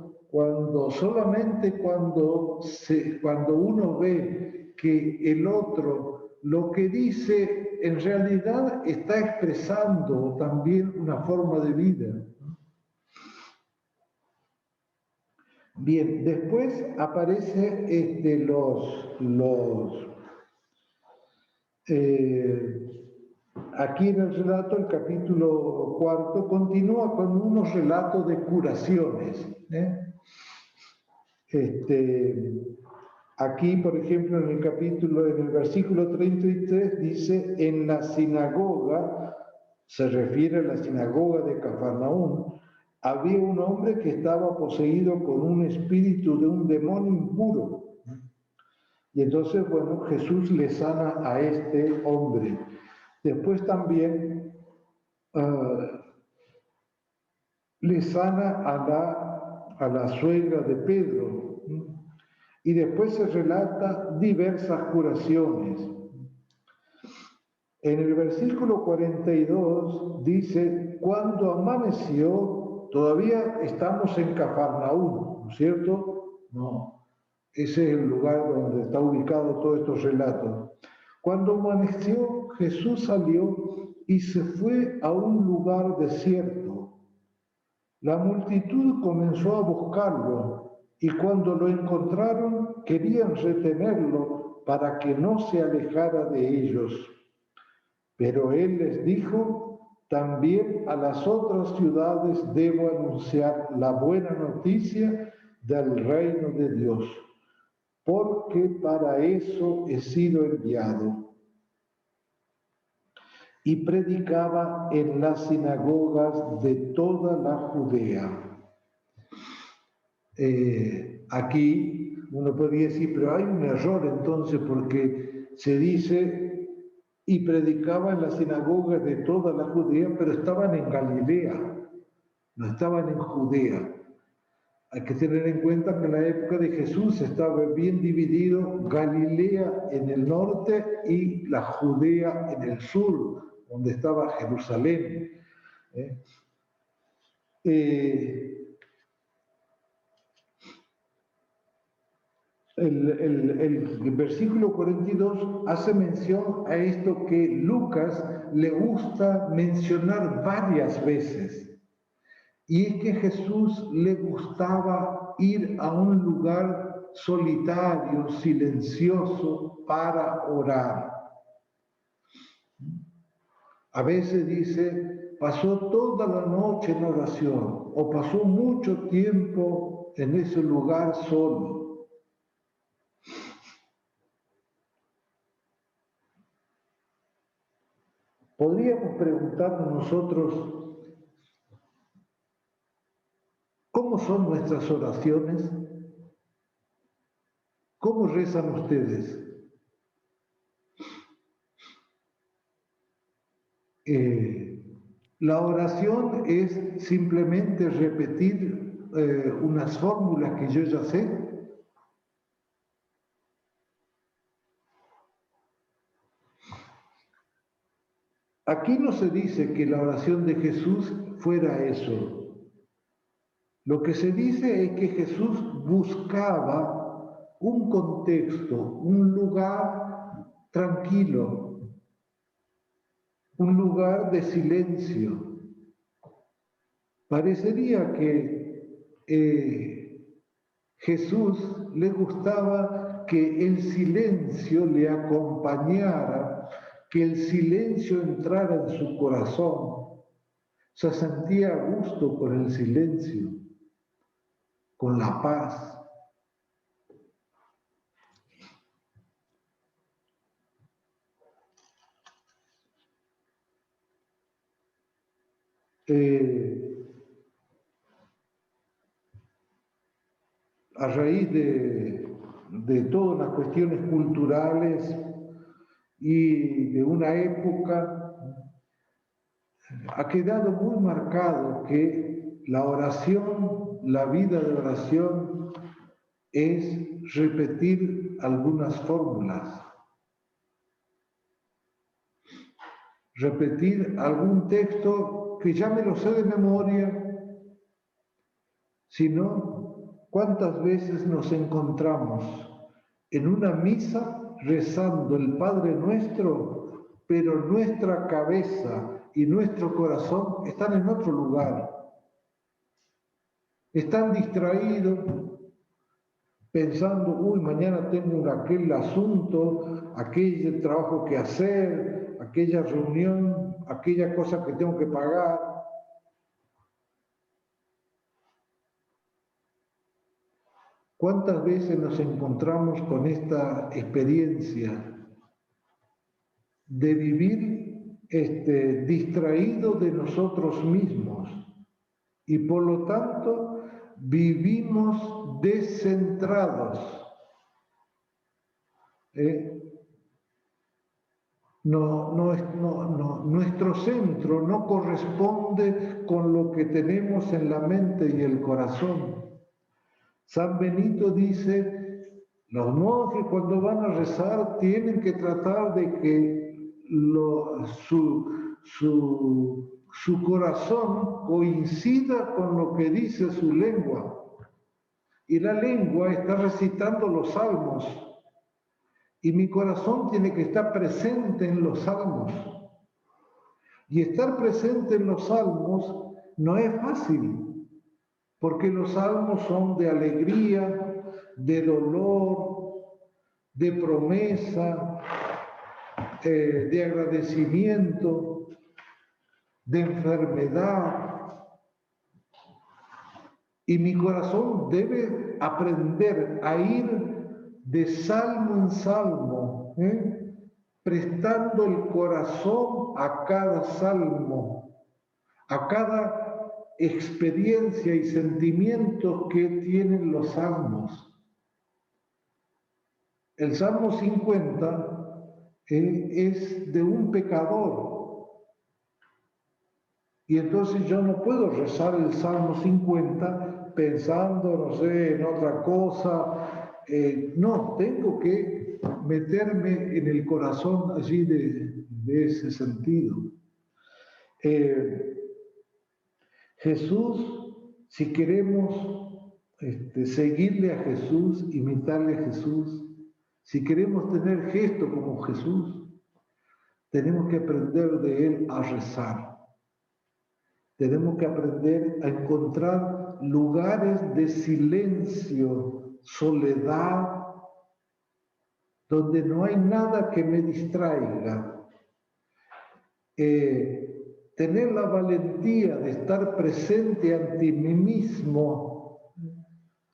uno ve que el otro lo que dice en realidad está expresando también una forma de vida. Bien, después aparece aquí en el relato, el capítulo 4, continúa con unos relatos de curaciones. Aquí, por ejemplo, en el versículo 33 dice, en la sinagoga, se refiere a la sinagoga de Cafarnaúm, había un hombre que estaba poseído con un espíritu de un demonio impuro. Y entonces, bueno, Jesús le sana a este hombre. Después también le sana a la suegra de Pedro. Y después se relata diversas curaciones. En el versículo 42 dice, cuando amaneció, todavía estamos en Cafarnaúm, ¿no es cierto? No, ese es el lugar donde está ubicado todos estos relatos. Cuando amaneció, Jesús salió y se fue a un lugar desierto. La multitud comenzó a buscarlo y cuando lo encontraron querían retenerlo para que no se alejara de ellos. Pero él les dijo, también a las otras ciudades debo anunciar la buena noticia del reino de Dios, porque para eso he sido enviado. Y predicaba en las sinagogas de toda la Judea. Aquí uno podría decir, pero hay un error entonces, porque se dice, y predicaba en las sinagogas de toda la Judea, pero estaban en Galilea, no estaban en Judea. Hay que tener en cuenta que en la época de Jesús estaba bien dividido Galilea en el norte y la Judea en el sur, donde estaba Jerusalén. El versículo 42 hace mención a esto que Lucas le gusta mencionar varias veces. Y es que Jesús le gustaba ir a un lugar solitario, silencioso, para orar. A veces dice, pasó toda la noche en oración, o pasó mucho tiempo en ese lugar solo. Podríamos preguntarnos nosotros, ¿cómo son nuestras oraciones? ¿Cómo rezan ustedes? La oración es simplemente repetir unas fórmulas que yo ya sé. Aquí no se dice que la oración de Jesús fuera eso. Lo que se dice es que Jesús buscaba un contexto, un lugar tranquilo, un lugar de silencio. Parecería que Jesús le gustaba que el silencio le acompañara, que el silencio entrara en su corazón. Se sentía a gusto con el silencio, con la paz. A raíz de todas las cuestiones culturales y de una época, ha quedado muy marcado que la oración, la vida de oración, es repetir algunas fórmulas, repetir algún texto que ya me lo sé de memoria, sino cuántas veces nos encontramos en una misa rezando el Padre Nuestro, pero nuestra cabeza y nuestro corazón están en otro lugar. Están distraídos pensando, uy, mañana tengo aquel asunto, aquel trabajo que hacer, aquella reunión, aquella cosa que tengo que pagar. ¿Cuántas veces nos encontramos con esta experiencia de vivir distraídos de nosotros mismos y por lo tanto vivimos descentrados? Nuestro centro no corresponde con lo que tenemos en la mente y el corazón. San Benito dice, los monjes cuando van a rezar tienen que tratar de que su corazón coincida con lo que dice su lengua. Y la lengua está recitando los salmos. Y mi corazón tiene que estar presente en los salmos. Y estar presente en los salmos no es fácil, porque los salmos son de alegría, de dolor, de promesa, de agradecimiento, de enfermedad. Y mi corazón debe aprender a ir de salmo en salmo, prestando el corazón a cada salmo, a cada experiencia y sentimiento que tienen los salmos. El Salmo 50 es de un pecador. Y entonces yo no puedo rezar el Salmo 50 pensando, no sé, en otra cosa. No, tengo que meterme en el corazón allí de ese sentido. Jesús, si queremos seguirle a Jesús, imitarle a Jesús, si queremos tener gesto como Jesús, tenemos que aprender de Él a rezar. Tenemos que aprender a encontrar lugares de silencio, soledad, donde no hay nada que me distraiga. Tener la valentía de estar presente ante mí mismo,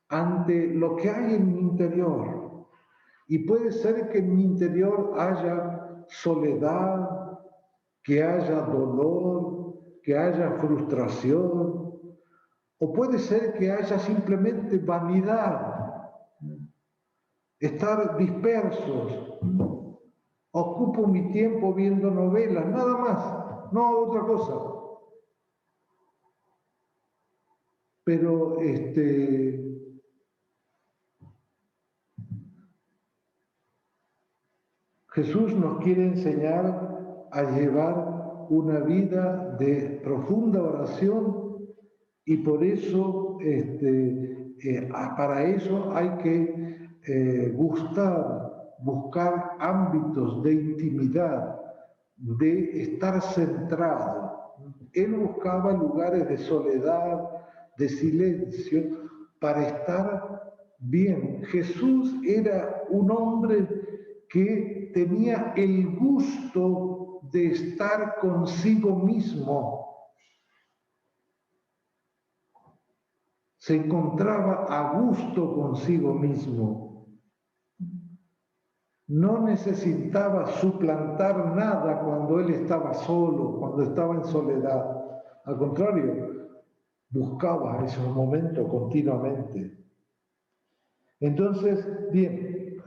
ante lo que hay en mi interior. Y puede ser que en mi interior haya soledad, que haya dolor, que haya frustración, o puede ser que haya simplemente vanidad, estar dispersos. Ocupo mi tiempo viendo novelas, nada más, no otra cosa. Pero Jesús nos quiere enseñar a llevar una vida de profunda oración y por eso, para eso hay que buscar ámbitos de intimidad, de estar centrado. Él buscaba lugares de soledad, de silencio, para estar bien. Jesús era un hombre que tenía el gusto de estar consigo mismo. Se encontraba a gusto consigo mismo. No necesitaba suplantar nada cuando él estaba solo, cuando estaba en soledad. Al contrario, buscaba esos momentos continuamente. Entonces, bien.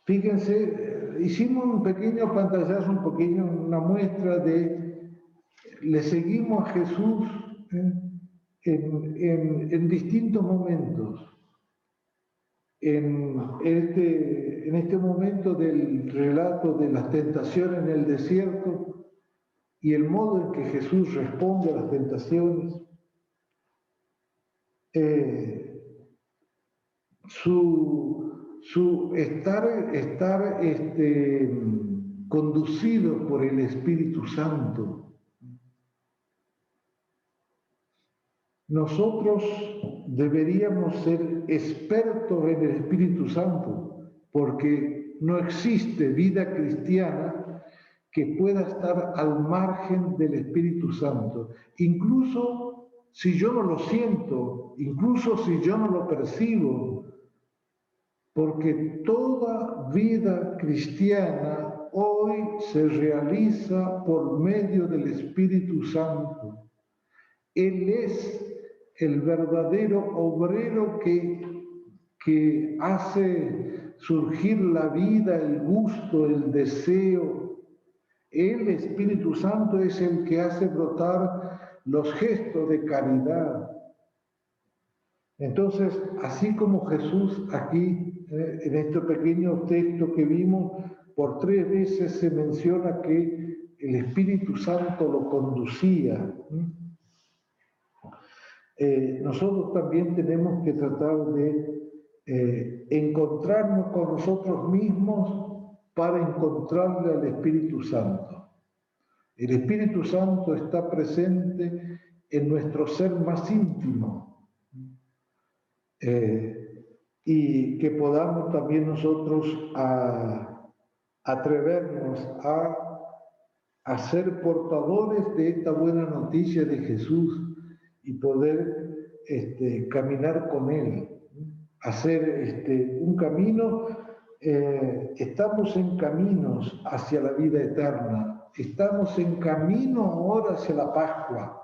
Fíjense, hicimos un pequeño pantallazo, una muestra de, le seguimos a Jesús en distintos momentos. En este momento del relato de las tentaciones en el desierto y el modo en que Jesús responde a las tentaciones, su estar conducido por el Espíritu Santo. Nosotros deberíamos ser expertos en el Espíritu Santo, porque no existe vida cristiana que pueda estar al margen del Espíritu Santo, incluso si yo no lo siento, incluso si yo no lo percibo, porque toda vida cristiana hoy se realiza por medio del Espíritu Santo. Él es el verdadero obrero que hace surgir la vida, el gusto, el deseo. El Espíritu Santo es el que hace brotar los gestos de caridad. Entonces, así como Jesús aquí, en este pequeño texto que vimos, por 3 veces se menciona que el Espíritu Santo lo conducía. Nosotros también tenemos que tratar de encontrarnos con nosotros mismos para encontrarle al Espíritu Santo. El Espíritu Santo está presente en nuestro ser más íntimo. Y que podamos también nosotros atrevernos a ser portadores de esta buena noticia de Jesús y poder caminar con Él, hacer un camino. Estamos en caminos hacia la vida eterna, estamos en camino ahora hacia la Pascua.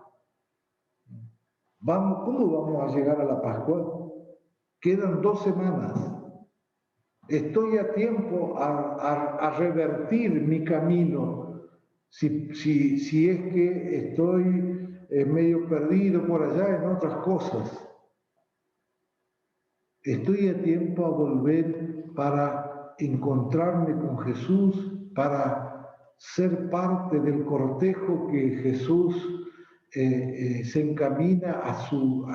¿Cómo vamos a llegar a la Pascua? Quedan 2 semanas. Estoy a tiempo a revertir mi camino. Si es que estoy medio perdido por allá en otras cosas. Estoy a tiempo a volver para encontrarme con Jesús, para ser parte del cortejo que Jesús se encamina a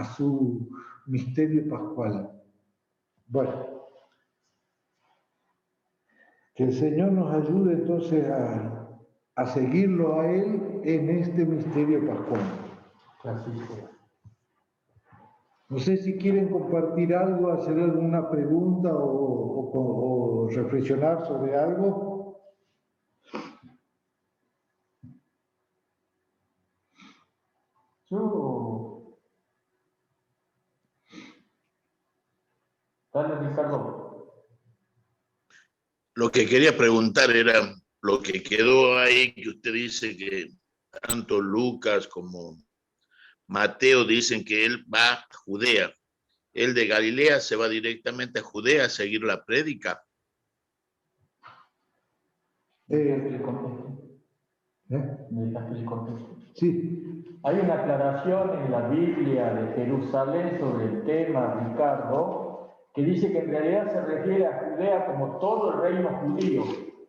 su misterio pascual. Bueno, que el Señor nos ayude entonces a seguirlo a Él en este misterio pascual. Así sea. No sé si quieren compartir algo, hacer alguna pregunta o reflexionar sobre algo. Dale, Ricardo. Lo que quería preguntar era lo que quedó ahí, que usted dice que tanto Lucas como Mateo dicen que él va a Judea. Él de Galilea se va directamente a Judea a seguir la prédica. Sí. Hay una aclaración en la Biblia de Jerusalén sobre el tema, Ricardo, que dice que en realidad se refiere a Judea como todo el reino judío,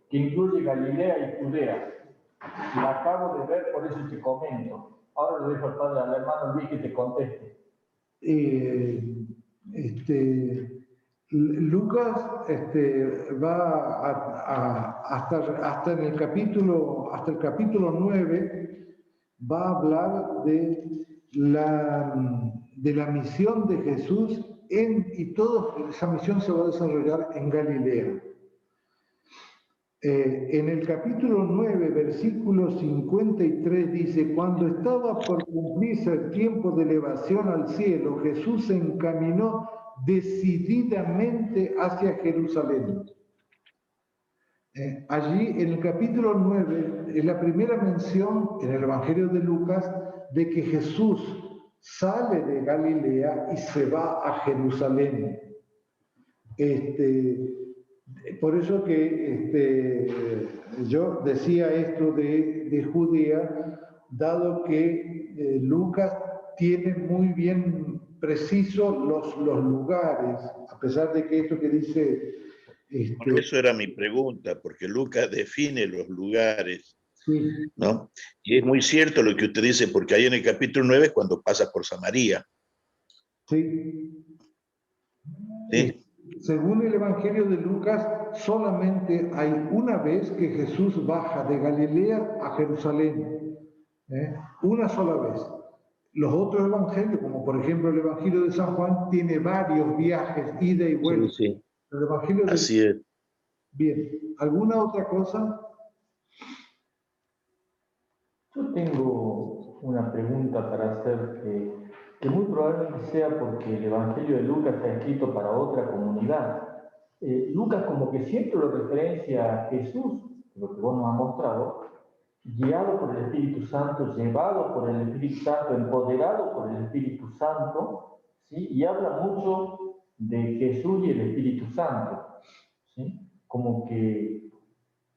que incluye Galilea y Judea. La acabo de ver, por eso te comento. Ahora lo dejo al hermano Luis que te conteste. Lucas va hasta el capítulo 9, va a hablar de la misión de Jesús y toda esa misión se va a desarrollar en Galilea. En el capítulo 9, versículo 53 dice: cuando estaba por cumplirse el tiempo de elevación al cielo, Jesús se encaminó decididamente hacia Jerusalén. Allí en el capítulo 9 es la primera mención en el Evangelio de Lucas de que Jesús sale de Galilea y se va a Jerusalén. Por eso que yo decía esto de Judea, dado que Lucas tiene muy bien precisos los lugares, a pesar de que esto que dice... Por eso era mi pregunta, porque Lucas define los lugares, sí. ¿no? Y es muy cierto lo que usted dice, porque ahí en el capítulo 9 es cuando pasa por Samaria. Sí. Sí. Según el Evangelio de Lucas, solamente hay una vez que Jesús baja de Galilea a Jerusalén. Una sola vez. Los otros evangelios, como por ejemplo el Evangelio de San Juan, tiene varios viajes, ida y vuelta. Sí. El Evangelio Así es. Bien, ¿alguna otra cosa? Yo tengo una pregunta para hacer que muy probablemente sea porque el Evangelio de Lucas está escrito para otra comunidad. Lucas como que siempre lo referencia a Jesús, lo que vos nos has mostrado, guiado por el Espíritu Santo, llevado por el Espíritu Santo, empoderado por el Espíritu Santo, ¿sí? Y habla mucho de Jesús y el Espíritu Santo, ¿sí? Como que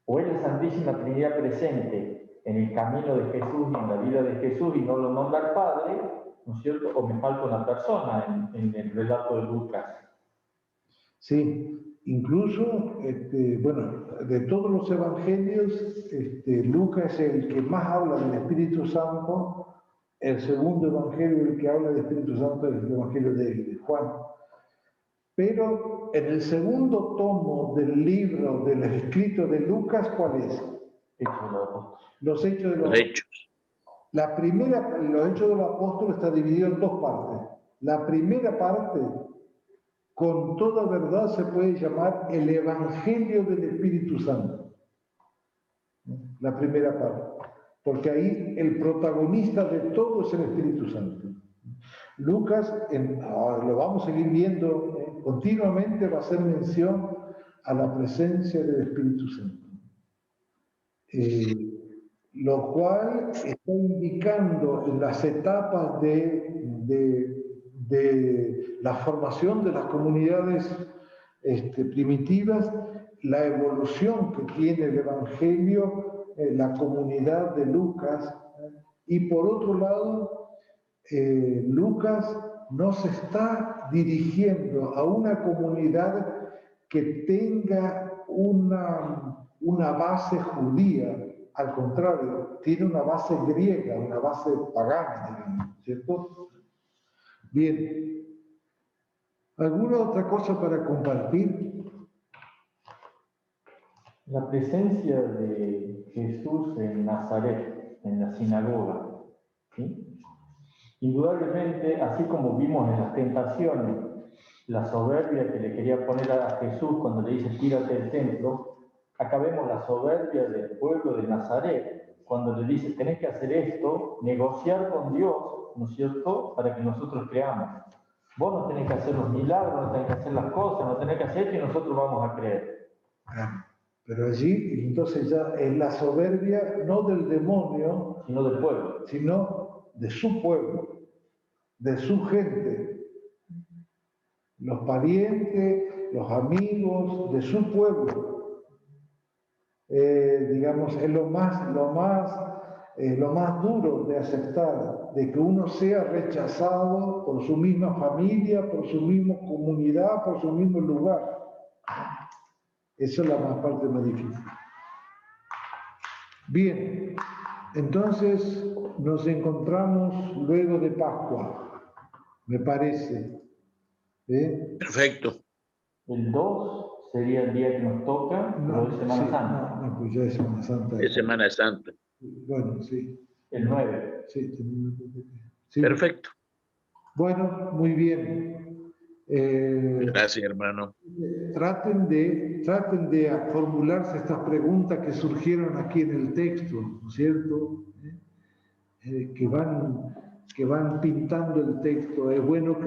o es la Santísima Trinidad presente en el camino de Jesús y en la vida de Jesús y no lo nombra el Padre, ¿no es cierto? O me falta una persona en el relato de Lucas. Sí, incluso, bueno, de todos los evangelios, Lucas es el que más habla del Espíritu Santo. El segundo evangelio, el que habla del Espíritu Santo, es el evangelio de Juan. Pero en el segundo tomo del libro del escrito de Lucas, ¿cuál es? Los Hechos de los Apóstoles. La primera, los Hechos de los Apóstoles está dividido en dos partes. La primera parte, con toda verdad, se puede llamar el Evangelio del Espíritu Santo. La primera parte. Porque ahí el protagonista de todo es el Espíritu Santo. Lucas, lo vamos a seguir viendo, continuamente va a hacer mención a la presencia del Espíritu Santo. Lo cual está indicando en las etapas de la formación de las comunidades primitivas, la evolución que tiene el Evangelio, la comunidad de Lucas, y por otro lado, Lucas no se está dirigiendo a una comunidad que tenga una base judía, al contrario, tiene una base griega, una base pagana, digamos, ¿cierto? Bien. ¿Alguna otra cosa para compartir? La presencia de Jesús en Nazaret, en la sinagoga, ¿sí? Indudablemente, así como vimos en las tentaciones, la soberbia que le quería poner a Jesús cuando le dice tírate del templo, acá vemos la soberbia del pueblo de Nazaret, cuando le dice tenés que hacer esto, negociar con Dios, ¿no es cierto?, para que nosotros creamos. Vos no tenés que hacer los milagros, no tenés que hacer las cosas, no tenés que hacer esto y nosotros vamos a creer. Pero allí, entonces ya es la soberbia no del demonio, sino del pueblo, sino de su pueblo, de su gente, los parientes, los amigos, de su pueblo. Digamos, es lo más duro de aceptar, de que uno sea rechazado por su misma familia, por su misma comunidad, por su mismo lugar. Esa es la parte más difícil. Bien, entonces nos encontramos luego de Pascua, me parece. Perfecto. El 2 sería el día que nos toca, pero es Semana Santa. No, pues ya es Semana Santa. Es Semana Santa. Bueno, sí. El 9. Sí. Perfecto. Bueno, muy bien. Gracias, hermano. Traten de formularse estas preguntas que surgieron aquí en el texto, ¿no es cierto? Que van pintando el texto. Es bueno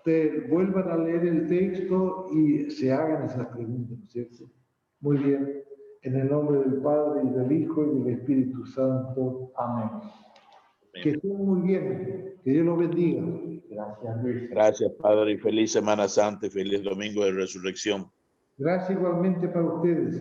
que vuelvan a leer el texto y se hagan esas preguntas, ¿no es cierto? Muy bien. En el nombre del Padre, y del Hijo, y del Espíritu Santo. Amén. Que estén muy bien. Que Dios los bendiga. Gracias, Luis. Gracias, Padre, y feliz Semana Santa y feliz Domingo de Resurrección. Gracias igualmente para ustedes.